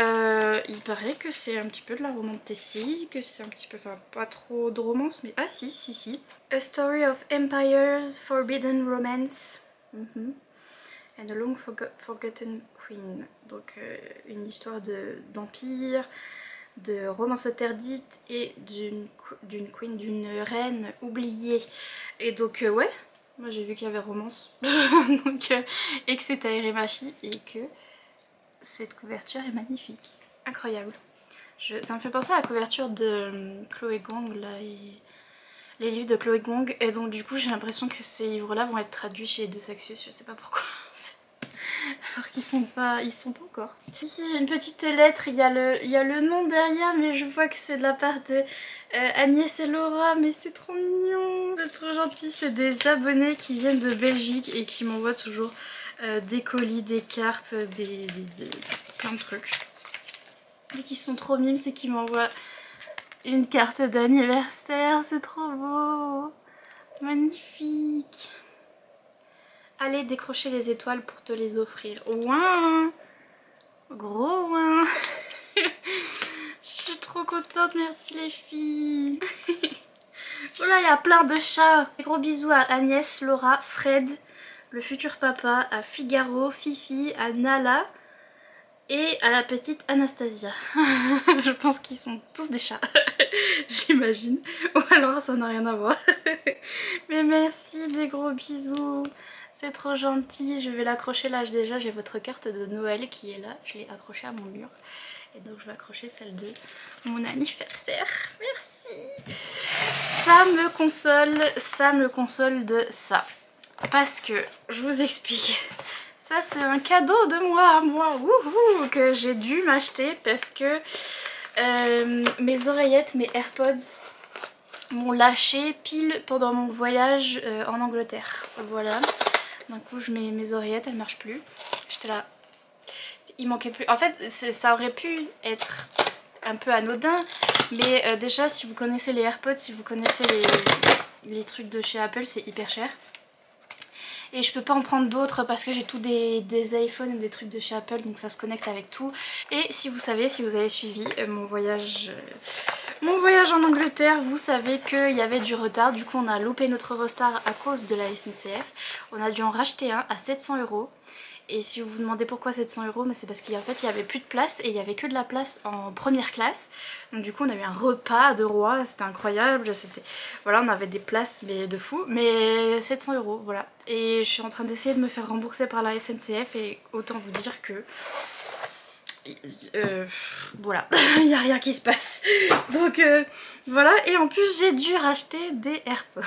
il paraît que c'est un petit peu de la romantasy, que c'est un petit peu, enfin pas trop de romance, mais ah si. A Story of Empires, Forbidden Romance and a Long Forgotten Queen. Donc une histoire d'empire, de romance interdite et d'une queen, d'une reine oubliée. Et donc ouais, moi j'ai vu qu'il y avait romance, donc, et que c'est Tahir et ma fille et que... cette couverture est magnifique, incroyable. Ça me fait penser à la couverture de Chloé Gong là, et les livres de Chloé Gong, et donc du coup j'ai l'impression que ces livres là vont être traduits chez De Saxus, je sais pas pourquoi. Alors qu'ils sont pas encore. Ici j'ai une petite lettre, il y a le nom derrière, mais je vois que c'est de la part de Agnès et Laura, mais c'est trop mignon, c'est trop gentil. C'est des abonnés qui viennent de Belgique et qui m'envoient toujours des colis, des cartes, plein de trucs. Et qui sont trop mimes, c'est qu'ils m'envoient une carte d'anniversaire, c'est trop beau, magnifique. Allez décrocher les étoiles pour te les offrir. Ouin, gros ouin. Je suis trop contente, merci les filles. Voilà, il y a plein de chats. Des gros bisous à Agnès, Laura, Fred, le futur papa, à Figaro, Fifi, à Nala et à la petite Anastasia. Je pense qu'ils sont tous des chats, j'imagine. Ou alors ça n'a rien à voir. Mais merci, des gros bisous. C'est trop gentil. Je vais l'accrocher là. Déjà j'ai votre carte de Noël qui est là. Je l'ai accrochée à mon mur. Et donc je vais accrocher celle de mon anniversaire. Merci. Ça me console de ça. Parce que, je vous explique, ça c'est un cadeau de moi à moi, wouhou, que j'ai dû m'acheter parce que mes oreillettes, mes AirPods m'ont lâché pile pendant mon voyage en Angleterre. Voilà, d'un coup je mets mes oreillettes, elles marchent plus. J'étais là, il manquait plus. En fait ça aurait pu être un peu anodin, mais déjà si vous connaissez les AirPods, si vous connaissez les trucs de chez Apple, c'est hyper cher. Et je peux pas en prendre d'autres parce que j'ai tous des iPhones et des trucs de chez Apple, donc ça se connecte avec tout. Et si vous savez, si vous avez suivi mon voyage en Angleterre, vous savez qu'il y avait du retard. Du coup on a loupé notre retard à cause de la SNCF. On a dû en racheter un à 700 €. Et si vous vous demandez pourquoi 700 €, c'est parce qu'en fait il y avait plus de place et il y avait que de la place en première classe. Donc du coup on a eu un repas de roi, c'était incroyable, voilà, on avait des places mais de fou, mais 700 €, voilà. Et je suis en train d'essayer de me faire rembourser par la SNCF et autant vous dire que voilà, il n'y a rien qui se passe. Donc voilà, et en plus j'ai dû racheter des AirPods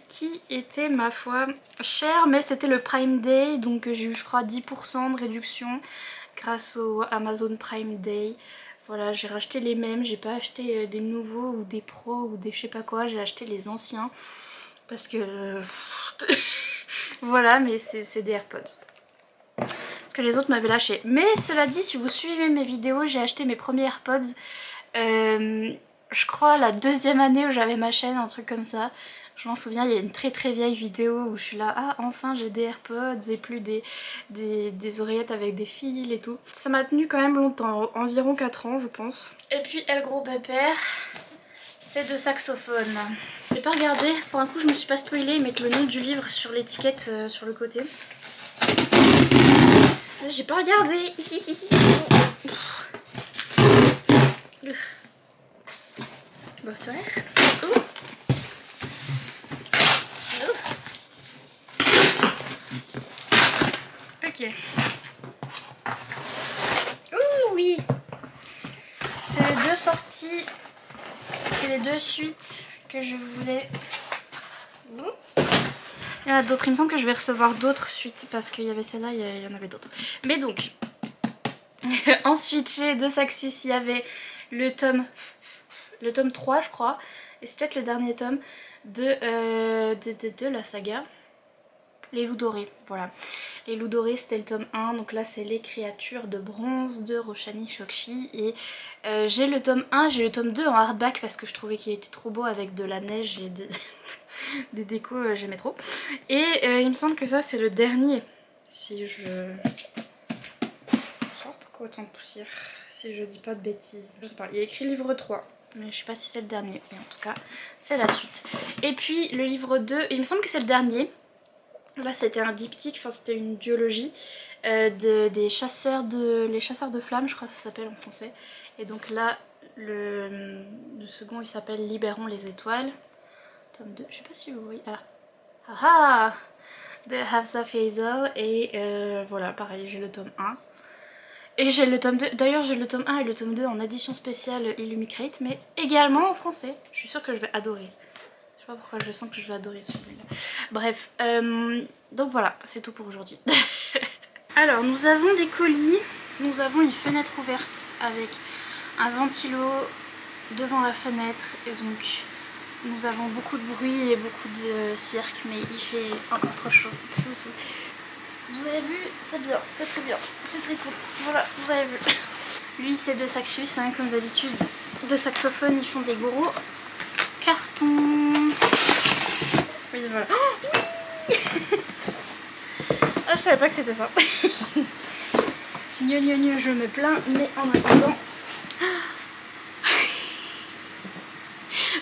qui était ma foi cher, mais c'était le Prime Day, donc j'ai eu je crois 10% de réduction grâce au Amazon Prime Day. Voilà, j'ai racheté les mêmes, j'ai pas acheté des nouveaux ou des pros ou des je sais pas quoi, j'ai acheté les anciens parce que voilà, mais c'est des AirPods parce que les autres m'avaient lâché. Mais cela dit, si vous suivez mes vidéos, j'ai acheté mes premiers AirPods je crois la deuxième année où j'avais ma chaîne, un truc comme ça. Je m'en souviens, il y a une très vieille vidéo où je suis là, ah enfin j'ai des AirPods et plus des oreillettes avec des fils et tout. Ça m'a tenu quand même longtemps, environ 4 ans je pense. Et puis El Gros Pépère, c'est de saxophone. J'ai pas regardé, pour un coup je me suis pas spoilée, ils mettent le nom du livre sur l'étiquette sur le côté. J'ai pas regardé. Bonsoir. Ok. Ouh oui. C'est les deux sorties. C'est les deux suites que je voulais. Il y en a d'autres. Il me semble que je vais recevoir d'autres suites parce qu'il y avait celle-là, il y en avait d'autres. Mais donc, ensuite chez De Saxus, il y avait le tome 3 je crois. Et c'est peut-être le dernier tome de la saga. Les loups dorés, voilà. Les loups dorés c'était le tome 1, donc là c'est les créatures de bronze de Roshani Chokshi. Et j'ai le tome 1, j'ai le tome 2 en hardback parce que je trouvais qu'il était trop beau avec de la neige et des décos, j'aimais trop. Et il me semble que ça c'est le dernier, si je... Pourquoi autant de poussière? Si je dis pas de bêtises, je sais pas, il y a écrit livre 3. Mais je sais pas si c'est le dernier, mais en tout cas c'est la suite. Et puis le livre 2, il me semble que c'est le dernier. Là c'était un diptyque, enfin c'était une duologie des chasseurs les chasseurs de flammes, je crois que ça s'appelle en français. Et donc là le second il s'appelle Libérons les étoiles. Tome 2, je sais pas si vous voyez. Ah de Hafsa Faisal. Et voilà, pareil, j'ai le tome 1. Et j'ai le tome 2, d'ailleurs j'ai le tome 1 et le tome 2 en édition spéciale Illumicrate, mais également en français. Je suis sûre que je vais adorer. Je sais pas pourquoi je sens que je vais adorer celui-là. Bref, donc voilà, c'est tout pour aujourd'hui. Alors nous avons des colis, nous avons une fenêtre ouverte avec un ventilo devant la fenêtre. Et donc nous avons beaucoup de bruit et beaucoup de cirque, mais il fait encore trop chaud. Vous avez vu, c'est bien, c'est très bien, c'est très cool. Voilà, vous avez vu. Lui c'est De Saxus, hein, comme d'habitude. De saxophone, ils font des gros cartons. Oui, voilà. Oh, oui. Ah, je savais pas que c'était ça. Gneu, je me plains, mais en attendant...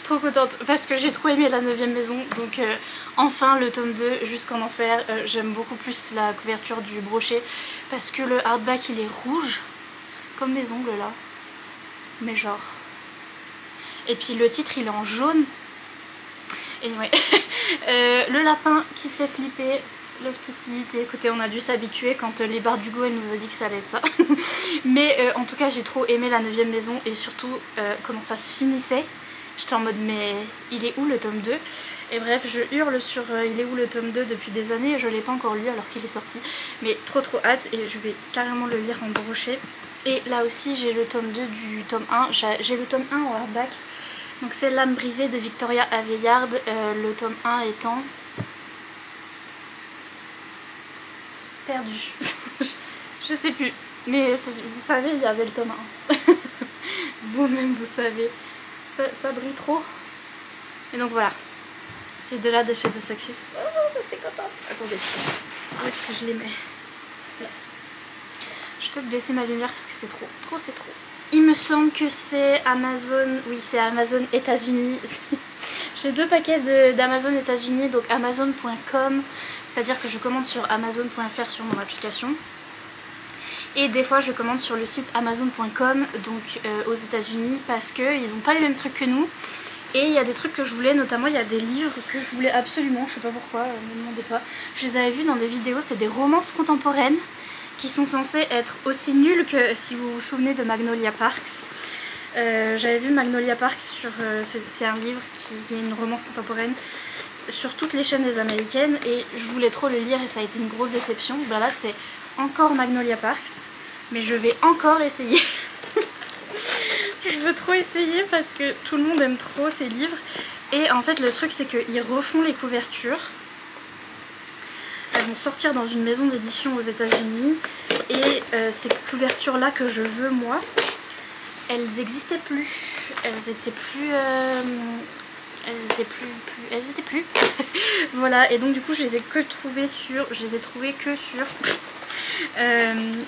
Trop contente parce que j'ai trop aimé la 9ème maison, donc enfin le tome 2 jusqu'en enfer. J'aime beaucoup plus la couverture du brochet parce que le hardback il est rouge comme mes ongles là, mais genre. Et puis le titre il est en jaune. Et ouais. Le lapin qui fait flipper, Love to see it. Et écoutez, on a dû s'habituer quand les Bardugo elle nous a dit que ça allait être ça. Mais en tout cas j'ai trop aimé la 9ème maison et surtout comment ça se finissait. J'étais en mode mais il est où le tome 2? Et bref, je hurle sur il est où le tome 2 depuis des années et je l'ai pas encore lu alors qu'il est sorti. Mais trop hâte et je vais carrément le lire en brochet. Et là aussi j'ai le tome 2 du tome 1, j'ai le tome 1 en hardback. Donc c'est L'âme brisée de Victoria Aveyard, le tome 1 étant... perdu. Je sais plus. Mais vous savez, il y avait le tome 1. vous-même vous savez, ça brille trop. Et donc voilà, c'est de là de chez The Success. Oh, c'est contente. Attendez, où est-ce que je les mets? Là. Je vais peut-être baisser ma lumière parce que c'est trop, c'est trop. Il me semble que c'est Amazon, oui c'est Amazon États-Unis. J'ai 2 paquets d'Amazon États-Unis, donc Amazon.com, c'est-à-dire que je commande sur Amazon.fr sur mon application. Et des fois je commande sur le site Amazon.com, donc aux États-Unis, parce qu'ils n'ont pas les mêmes trucs que nous. Et il y a des trucs que je voulais, notamment il y a des livres que je voulais absolument, je sais pas pourquoi, ne me demandez pas. Je les avais vus dans des vidéos, c'est des romances contemporaines qui sont censées être aussi nulles que si vous vous souvenez de Magnolia Parks. J'avais vu Magnolia Parks sur... c'est un livre qui est une romance contemporaine sur toutes les chaînes des américaines et je voulais trop le lire et ça a été une grosse déception. Ben là c'est encore Magnolia Parks, mais je vais encore essayer. Je veux trop essayer parce que tout le monde aime trop ces livres. Et en fait le truc c'est qu'ils refont les couvertures. Elles vont sortir dans une maison d'édition aux États-Unis. Et ces couvertures là que je veux moi, elles n'existaient plus. Elles étaient plus... elles étaient plus. Voilà, et donc du coup je les ai trouvées que sur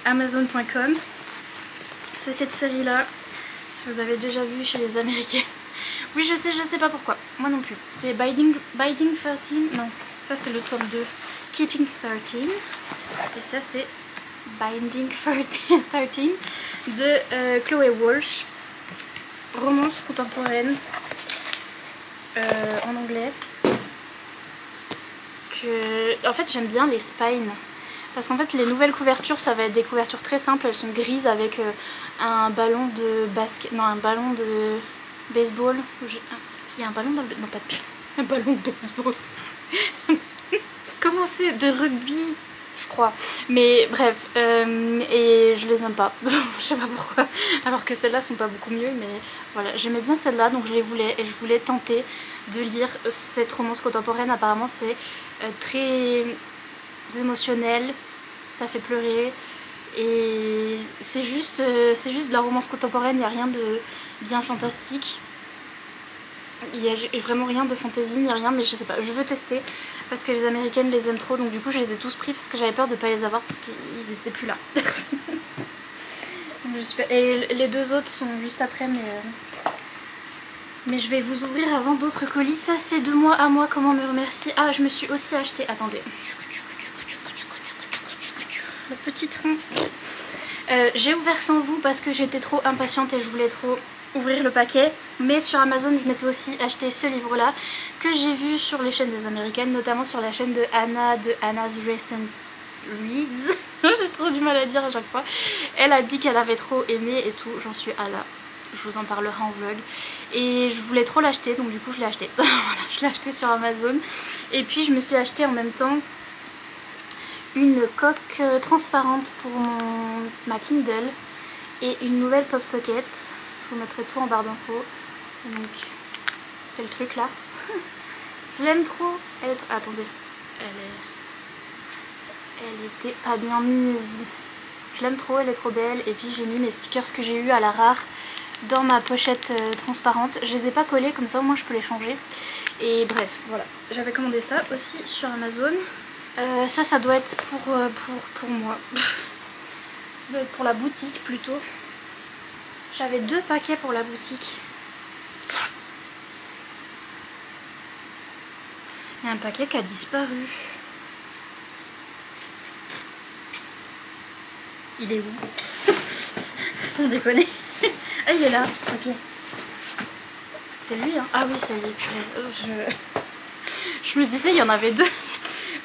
Amazon.com. C'est cette série là. Si vous avez déjà vu chez les Américains. Oui je sais pas pourquoi. Moi non plus. C'est Binding 13. Non, ça c'est le tome 2. Keeping 13. Et ça c'est Binding 13 de Chloé Walsh. Romance contemporaine en anglais. En fait j'aime bien les spines. Parce qu'en fait les nouvelles couvertures ça va être des couvertures très simples, elles sont grises avec un ballon de basket, non un ballon de baseball. Il y a un ballon dans le... non pas de... un ballon de baseball. Comment c'est? De rugby je crois. Mais bref, et je les aime pas. Je sais pas pourquoi. Alors que celles-là sont pas beaucoup mieux, mais voilà, j'aimais bien celle-là donc je les voulais et je voulais tenter de lire cette romance contemporaine. Apparemment c'est très émotionnel, ça fait pleurer et c'est juste de la romance contemporaine, il n'y a rien de bien fantastique. Il n'y a vraiment rien de fantaisie, il n'y a rien, mais je sais pas, je veux tester parce que les américaines les aiment trop, donc du coup je les ai tous pris parce que j'avais peur de pas les avoir parce qu'ils étaient plus là. Et les 2 autres sont juste après, mais je vais vous ouvrir avant d'autres colis. Ça c'est de moi à moi, comment me remercier. Ah je me suis aussi acheté, attendez, le petit train. J'ai ouvert sans vous parce que j'étais trop impatiente et je voulais trop ouvrir le paquet, mais sur Amazon je m'étais aussi acheté ce livre là que j'ai vu sur les chaînes des américaines, notamment sur la chaîne de Anna de Anna's Recent Reads. J'ai trop du mal à dire à chaque fois. Elle a dit qu'elle avait trop aimé et tout, j'en suis à là, je vous en parlerai en vlog et je voulais trop l'acheter donc du coup je l'ai acheté. Voilà, je l'ai acheté sur Amazon et puis je me suis acheté en même temps une coque transparente pour ma Kindle et une nouvelle pop socket. Je vous mettrai tout en barre d'infos. Donc c'est le truc là. Je l'aime trop. Attendez, elle était pas bien mise. Je l'aime trop, elle est trop belle. Et puis j'ai mis mes stickers que j'ai eu à la rare dans ma pochette transparente. Je les ai pas collés comme ça au moins je peux les changer. Et bref, voilà. J'avais commandé ça aussi sur Amazon. Ça doit être pour moi. Ça doit être pour la boutique plutôt. J'avais 2 paquets pour la boutique. Il y a un paquet qui a disparu. Il est où? Sans déconner. Ah il est là, ok. C'est lui hein. Ah oui c'est lui, purée. Je me disais il y en avait 2.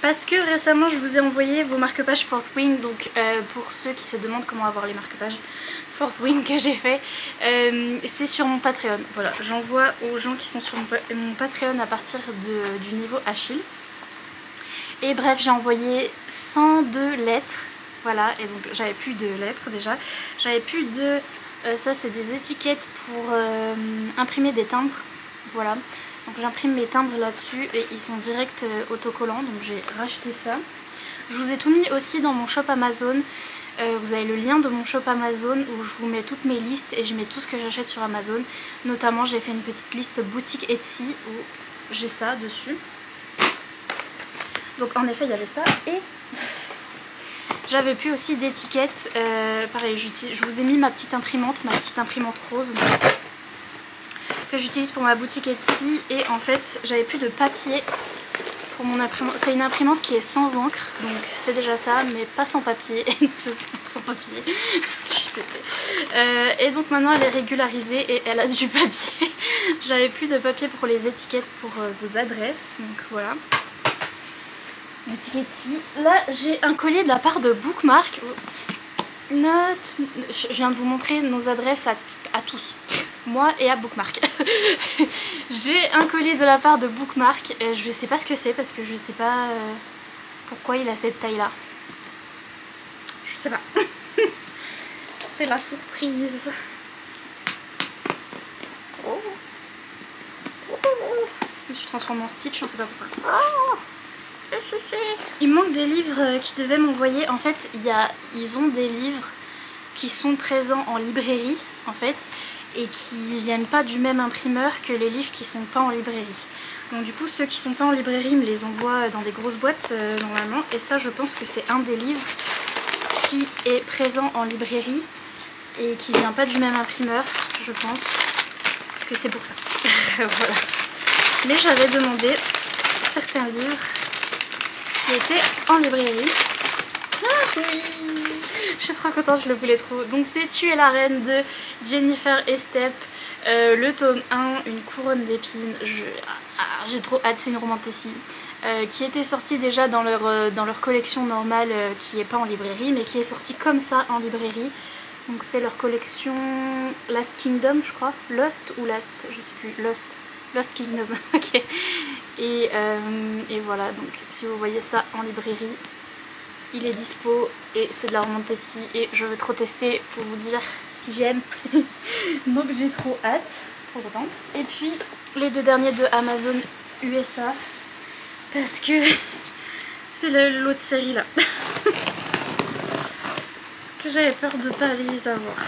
Parce que récemment je vous ai envoyé vos marque-pages Fourth Wing, donc pour ceux qui se demandent comment avoir les marque-pages Fourth Wing que j'ai fait, c'est sur mon Patreon. Voilà, j'envoie aux gens qui sont sur mon Patreon à partir du niveau Achille. Et bref, j'ai envoyé 102 lettres, voilà, et donc j'avais plus de lettres déjà. J'avais plus de... ça c'est des étiquettes pour imprimer des timbres, voilà. Donc j'imprime mes timbres là-dessus et ils sont direct autocollants, donc j'ai racheté ça. Je vous ai tout mis aussi dans mon shop Amazon. Vous avez le lien de mon shop Amazon où je vous mets toutes mes listes et je mets tout ce que j'achète sur Amazon. Notamment j'ai fait une petite liste boutique Etsy où j'ai ça dessus. Donc en effet il y avait ça et j'avais plus aussi d'étiquettes. Pareil, je vous ai mis ma petite imprimante rose que j'utilise pour ma boutique Etsy. Et en fait j'avais plus de papier pour mon imprimante. C'est une imprimante qui est sans encre, donc c'est déjà ça, mais pas sans papier. Sans papier, je suis pétée. Et donc maintenant elle est régularisée et elle a du papier. J'avais plus de papier pour les étiquettes pour vos adresses, donc voilà. Boutique Etsy. Là j'ai un collier de la part de Bookmark. Note. Je viens de vous montrer nos adresses à tous. Moi et à Bookmark. J'ai un collier de la part de Bookmark. Je sais pas ce que c'est parce que je sais pas pourquoi il a cette taille là. Je sais pas. C'est la surprise. Oh. Je me suis transformée en Stitch, je sais pas pourquoi. Oh. Il manque des livres qu'ils devaient m'envoyer. En fait, ils ont des livres qui sont présents en librairie en fait et qui viennent pas du même imprimeur que les livres qui sont pas en librairie. Donc du coup ceux qui sont pas en librairie me les envoient dans des grosses boîtes normalement, et ça je pense que c'est un des livres qui est présent en librairie et qui vient pas du même imprimeur. Je pense que c'est pour ça. Voilà. Mais j'avais demandé certains livres qui étaient en librairie. Ah oui, je suis trop contente, je le voulais trop. Donc c'est Tu es la reine de Jennifer Estep, le tome 1, une couronne d'épines. J'ai trop hâte, c'est une romantécie qui était sortie déjà dans leur collection normale qui est pas en librairie mais qui est sortie comme ça en librairie. Donc c'est leur collection Last Kingdom je crois, Lost ou Last, je sais plus, Lost Kingdom, ok. Et voilà, donc si vous voyez ça en librairie, il est dispo et c'est de la romantécie et je veux trop tester pour vous dire si j'aime. Donc j'ai trop hâte, trop contente. Et puis les deux derniers de Amazon USA parce que c'est l'autre série là. Parce que j'avais peur de pas les avoir.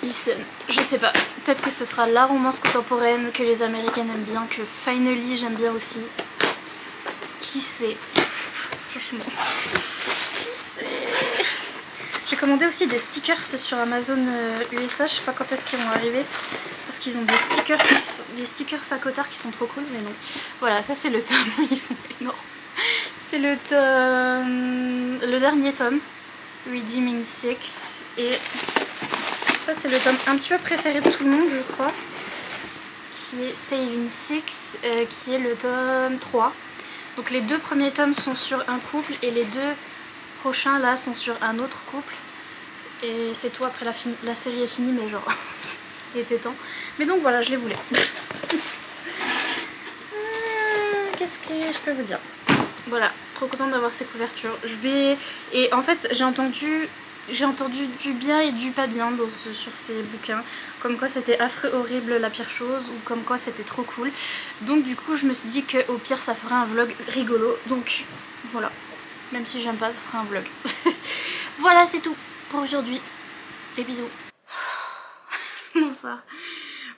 Listen, je sais pas, peut-être que ce sera la romance contemporaine que les Américaines aiment bien, que Finally j'aime bien aussi. Qui sait? Franchement, qui sait? J'ai commandé aussi des stickers sur Amazon USA, je sais pas quand est-ce qu'ils vont arriver parce qu'ils ont des stickers à Cotard qui sont trop cool, mais non. Voilà, ça c'est le tome, ils sont énormes. C'est le dernier tome, Redeeming Six, et ça c'est le tome un petit peu préféré de tout le monde je crois, qui est Saving Six, qui est le tome 3. Donc les deux premiers tomes sont sur un couple et les deux prochains là sont sur un autre couple. Et c'est tout, après la série est finie mais genre il était temps. Mais donc voilà, je les voulais. Qu'est-ce que je peux vous dire? Voilà, trop contente d'avoir ces couvertures. Et en fait j'ai entendu du bien et du pas bien sur ces bouquins. Comme quoi c'était affreux, horrible, la pire chose, ou comme quoi c'était trop cool. Donc du coup je me suis dit qu'au pire ça ferait un vlog rigolo. Donc voilà, même si j'aime pas, ça ferait un vlog. Voilà, c'est tout pour aujourd'hui. Les bisous. Bonsoir.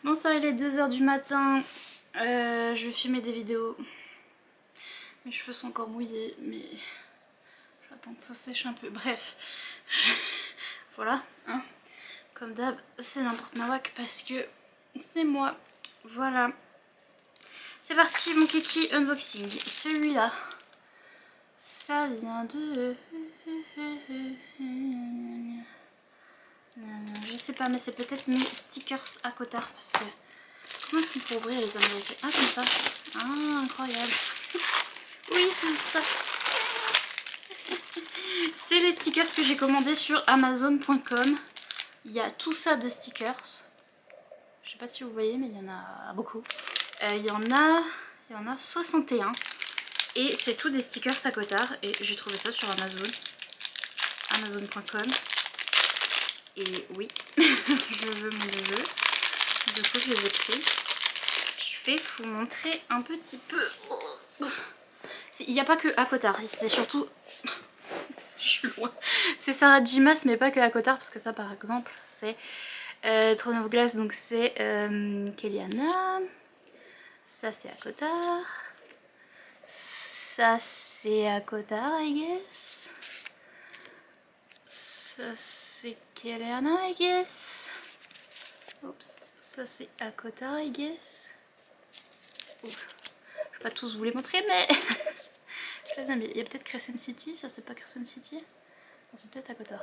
Bonsoir, il est 2 h du matin. Je vais filmer des vidéos. Mes cheveux sont encore mouillés, mais j'attends que ça sèche un peu. Bref, voilà, hein. Comme d'hab, c'est n'importe nawak parce que c'est moi. Voilà. C'est parti, mon kiki unboxing. Celui-là, ça vient de... Je sais pas, mais c'est peut-être mes stickers à Cotard parce que... Comment je fais pour ouvrir les Américains? Ah, comme ça. Ah, incroyable. Oui, c'est ça. C'est les stickers que j'ai commandés sur Amazon.com. Il y a tout ça de stickers. Je sais pas si vous voyez, mais il y en a beaucoup. Il y en a 61. Et c'est tout des stickers à Cotard. Et j'ai trouvé ça sur Amazon. Amazon.com. Et oui, je veux mon neveu. Du coup, je les ai pris. Je vais vous montrer un petit peu. Il n'y a pas que à Cotard, c'est surtout... Je je suis loin. C'est Sarah J. Maas, mais pas que ACOTAR, parce que ça par exemple c'est Throne of Glass, donc c'est Kellyanna. Ça c'est ACOTAR. Ça c'est ACOTAR, I guess. Ça c'est Kellyanna, I guess. Oups. Ça c'est ACOTAR, I guess. Ouf. Je vais pas tous vous les montrer, mais il y a peut-être Crescent City. Ça c'est pas Crescent City. C'est peut-être ACOTAR.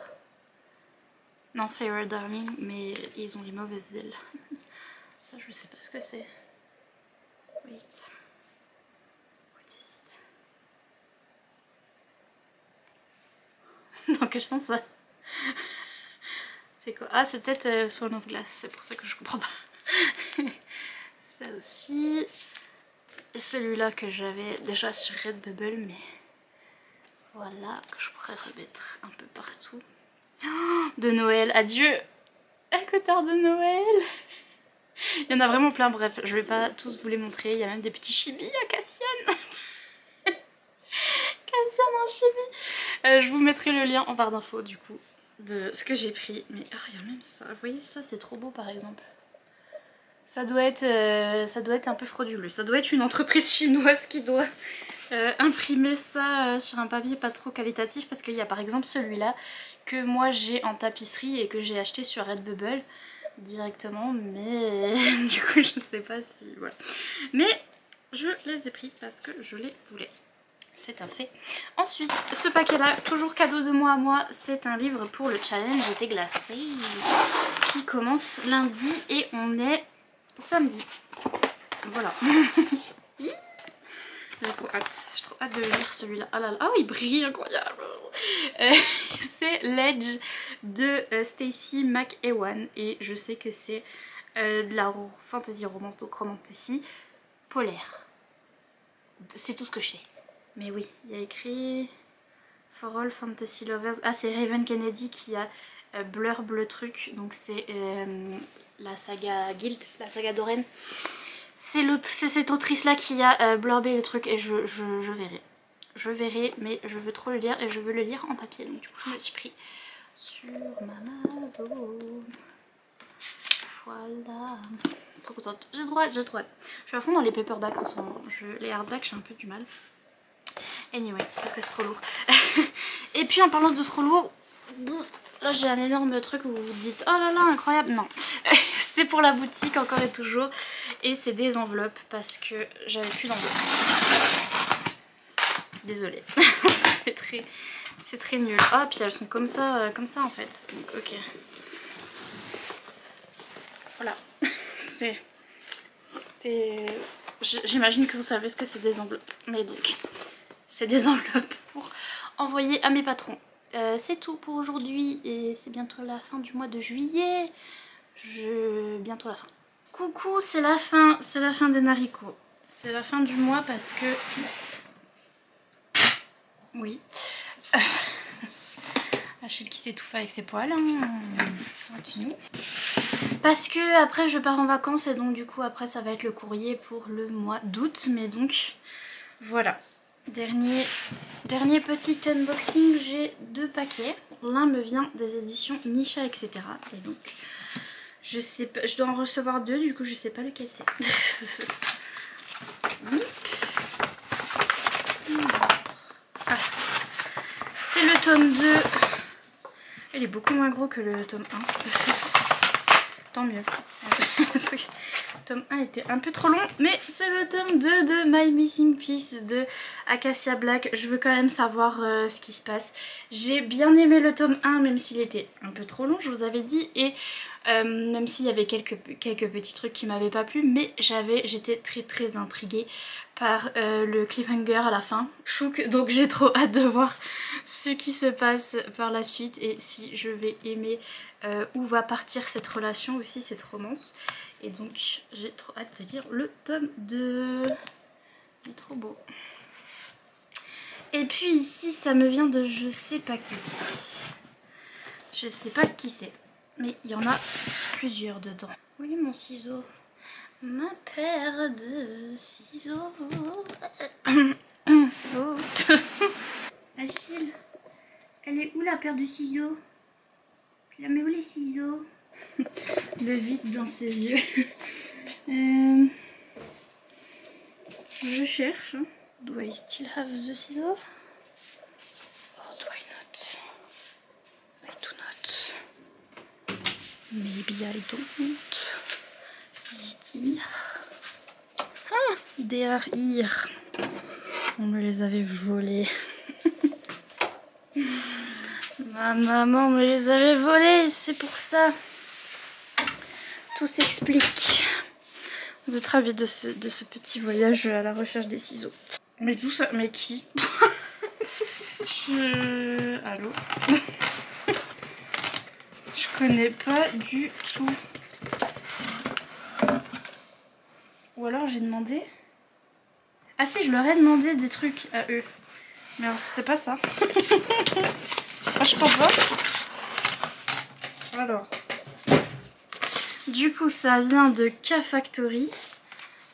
Non, Fairer Darling, mais ils ont les mauvaises ailes. Ça je sais pas ce que c'est. Wait. What is it? Dans quel sens ça? C'est quoi? Ah, c'est peut-être Throne of Glass, c'est pour ça que je comprends pas. Ça aussi. Celui-là que j'avais déjà sur Redbubble, mais voilà, que je pourrais remettre un peu partout. Oh, de Noël, adieu! ACOTAR de Noël! Il y en a vraiment plein, bref, je vais pas tous vous les montrer. Il y a même des petits chibis à Cassian. Cassian en chibi. Je vous mettrai le lien en barre d'infos du coup de ce que j'ai pris. Mais oh, il y a même ça, vous voyez ça, c'est trop beau par exemple. Ça doit être un peu frauduleux. Ça doit être une entreprise chinoise qui doit imprimer ça sur un papier pas trop qualitatif, parce qu'il y a par exemple celui-là que moi j'ai en tapisserie et que j'ai acheté sur Redbubble directement, mais du coup je sais pas si... voilà. Mais je les ai pris parce que je les voulais. C'est un fait. Ensuite, ce paquet-là, toujours cadeau de moi à moi, c'est un livre pour le challenge J'étais glacée qui commence lundi et on est samedi. Voilà. J'ai trop hâte. J'ai trop hâte de lire celui-là. Oh là là, oh il brille, incroyable. C'est Ledge de Stacey McEwan et je sais que c'est de la fantasy romance, donc romantasy polaire. C'est tout ce que je sais. Mais oui, il y a écrit For All Fantasy Lovers. Ah, c'est Raven Kennedy qui a blurb le truc, donc c'est la saga Guild, la saga d'Oren. C'est cette autrice là qui a blurbé le truc et je verrai. Je verrai, mais je veux trop le lire et je veux le lire en papier, donc du coup je me suis pris sur Amazon. Voilà. Trop contente. J'ai trop hâte, j'ai trop hâte. Je suis à fond dans les paperbacks en ce moment. Les hardbacks j'ai un peu du mal. Anyway, parce que c'est trop lourd. Et puis en parlant de trop lourd, là j'ai un énorme truc où vous vous dites oh là là incroyable. Non, c'est pour la boutique encore et toujours. Et c'est des enveloppes parce que j'avais plus d'enveloppes. Désolée. c'est très nul. Ah puis elles sont comme ça en fait. Donc ok. Voilà. J'imagine que vous savez ce que c'est des enveloppes. Mais donc... c'est des enveloppes pour envoyer à mes patrons. C'est tout pour aujourd'hui et c'est bientôt la fin du mois de juillet. Bientôt la fin. Coucou, c'est la fin des Nariko. C'est la fin du mois parce que... oui. Achille qui s'étouffe avec ses poils. Continue. Parce que après je pars en vacances et donc du coup après ça va être le courrier pour le mois d'août. Mais donc voilà. Dernier petit unboxing, j'ai 2 paquets. L'un me vient des éditions Nisha, etc. Et donc, je sais pas, je dois en recevoir 2, du coup je sais pas lequel c'est. Ah. C'est le tome 2. Il est beaucoup moins gros que le tome 1. Tant mieux. Le tome 1 était un peu trop long, mais c'est le tome 2 de My Missing Piece de Acacia Black. Je veux quand même savoir ce qui se passe. J'ai bien aimé le tome 1, même s'il était un peu trop long, je vous avais dit, et même s'il y avait quelques petits trucs qui m'avaient pas plu, mais j'étais très intriguée par le cliffhanger à la fin. Chouk, donc j'ai trop hâte de voir ce qui se passe par la suite et si je vais aimer où va partir cette relation aussi, cette romance. Et donc j'ai trop hâte de lire le tome 2. Il est trop beau. Et puis ici ça me vient de je sais pas qui. Je sais pas qui c'est. Mais il y en a plusieurs dedans. Oui mon ciseau. Ma paire de ciseaux. Oh. Achille. Elle est où la paire de ciseaux? Je la mets où les ciseaux? Le vide dans ses yeux. Je cherche. Do I still have the ciseaux? Oh, do I not? I do not. Maybe I don't. Is it here? Ah, they are here. On me les avait volés. Ma maman me les avait volés, c'est pour ça. Tout s'explique. Votre avis de ce petit voyage à la recherche des ciseaux. Mais d'où ça? Mais qui? Allô? Je connais pas du tout. Ou alors j'ai demandé... Ah si, je leur ai demandé des trucs à eux. Mais alors c'était pas ça. Ah, je crois pas. Alors. Du coup, ça vient de K-Factory,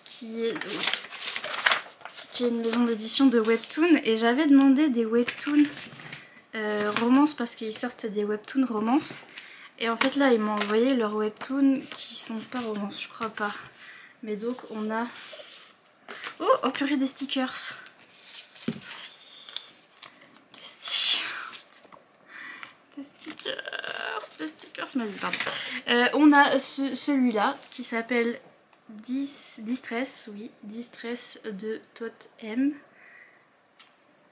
qui est une maison d'édition de webtoons. Et j'avais demandé des webtoons romances parce qu'ils sortent des webtoons romances. Et en fait là, ils m'ont envoyé leurs webtoons qui sont pas romances, je crois pas. Mais donc on a... Oh purée, des stickers. Des stickers, ma vie, pardon. On a celui-là qui s'appelle Distress, oui, Distress de Tot M.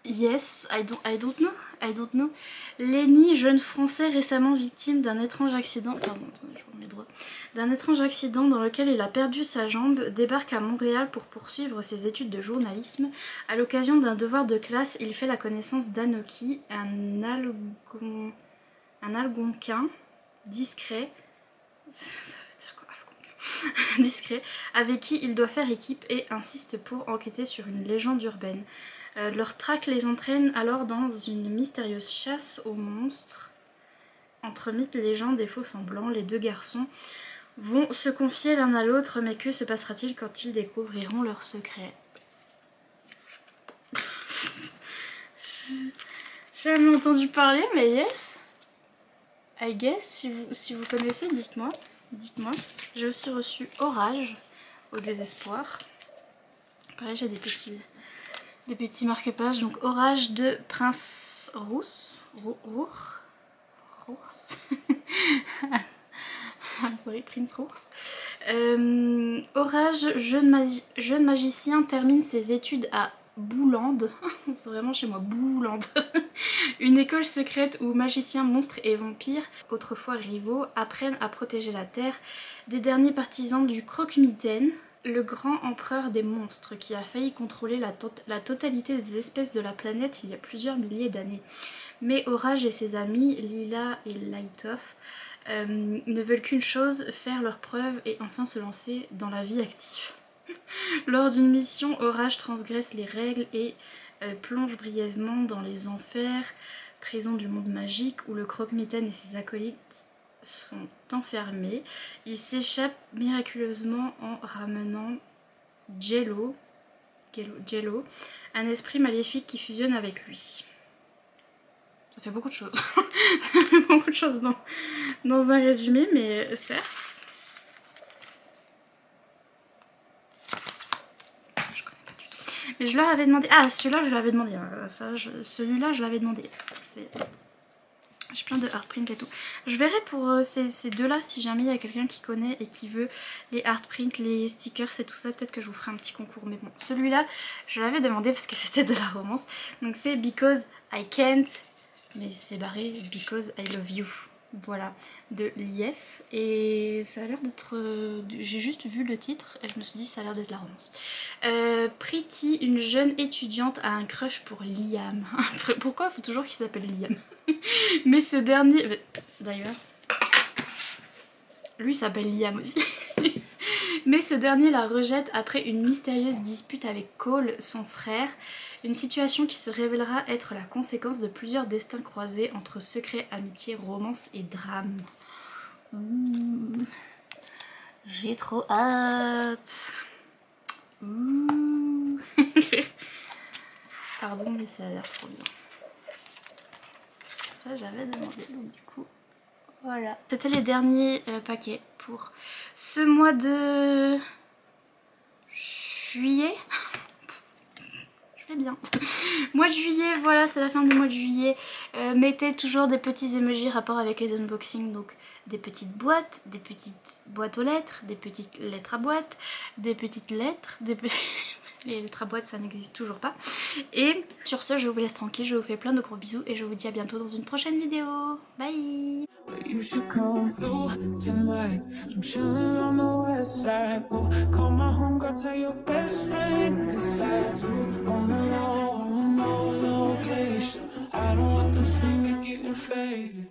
Yes, I don't know. Lenny, jeune français récemment victime d'un étrange accident. Pardon, attendez, je remets droit. D'un étrange accident dans lequel il a perdu sa jambe, débarque à Montréal pour poursuivre ses études de journalisme. À l'occasion d'un devoir de classe, il fait la connaissance d'Anoki, un algonquin discret. Ça veut dire quoi, algonquin? Discret, avec qui il doit faire équipe et insiste pour enquêter sur une légende urbaine. Leur traque les entraîne alors dans une mystérieuse chasse aux monstres. Entre mythes, légendes et faux semblants, les deux garçons vont se confier l'un à l'autre, mais que se passera-t-il quand ils découvriront leurs secrets? J'ai jamais entendu parler, mais yes, I guess, si vous connaissez, dites-moi. J'ai aussi reçu Orage au désespoir. Pareil, j'ai des petits marque-pages. Donc Orage de Prince Rousse. Sorry, Prince Rousse. Orage, jeune magicien, termine ses études à Bouland. C'est vraiment chez moi, Bouland. Une école secrète où magiciens, monstres et vampires, autrefois rivaux, apprennent à protéger la Terre des derniers partisans du Croque-Mitaine, le grand empereur des monstres qui a failli contrôler la totalité des espèces de la planète il y a plusieurs milliers d'années. Mais Orage et ses amis, Lila et Lightoff, ne veulent qu'une chose, faire leurs preuves et enfin se lancer dans la vie active. Lors d'une mission, Orage transgresse les règles et plonge brièvement dans les enfers, prison du monde magique où le Croque-Mitaine et ses acolytes sont enfermés. Il s'échappe miraculeusement en ramenant Jello, un esprit maléfique qui fusionne avec lui. Ça fait beaucoup de choses. Ça fait beaucoup de choses dans un résumé, mais certes. Je connais pas du tout. Mais je leur avais demandé... Ah, celui-là, je l'avais demandé. Celui-là, je l'avais demandé. J'ai plein de hardprint et tout. Je verrai pour ces deux-là, si jamais il y a quelqu'un qui connaît et qui veut les hardprint, les stickers et tout ça. Peut-être que je vous ferai un petit concours. Mais bon, celui-là, je l'avais demandé parce que c'était de la romance. Donc c'est Because I Can't... Mais c'est barré Because I Love You. Voilà, de l'IF. Et ça a l'air d'être... J'ai juste vu le titre et je me suis dit ça a l'air d'être la romance. Pretty, une jeune étudiante a un crush pour Liam. Pourquoi il faut toujours qu'il s'appelle Liam? Mais ce dernier... D'ailleurs, lui s'appelle Liam aussi. Mais ce dernier la rejette après une mystérieuse dispute avec Cole, son frère. Une situation qui se révélera être la conséquence de plusieurs destins croisés entre secret, amitié, romance et drame. J'ai trop hâte. Pardon, mais ça a l'air trop bien. ça j'avais demandé, donc du coup voilà. C'était les derniers paquets pour ce mois de juillet. Je fais bien. Mois de juillet, voilà, c'est la fin du mois de juillet. Mettez toujours des petits emojis rapport avec les unboxings, donc des petites boîtes aux lettres, des petites lettres à boîte, des petites lettres, des petits... Les lettres à boîte ça n'existe toujours pas. Et sur ce je vous laisse tranquille, je vous fais plein de gros bisous et je vous dis à bientôt dans une prochaine vidéo. Bye. You should come through tonight. I'm chilling on the west side. Oh, call my homegirl, tell your best friend. Decide to on the low, no location. I don't want them seeing me getting faded.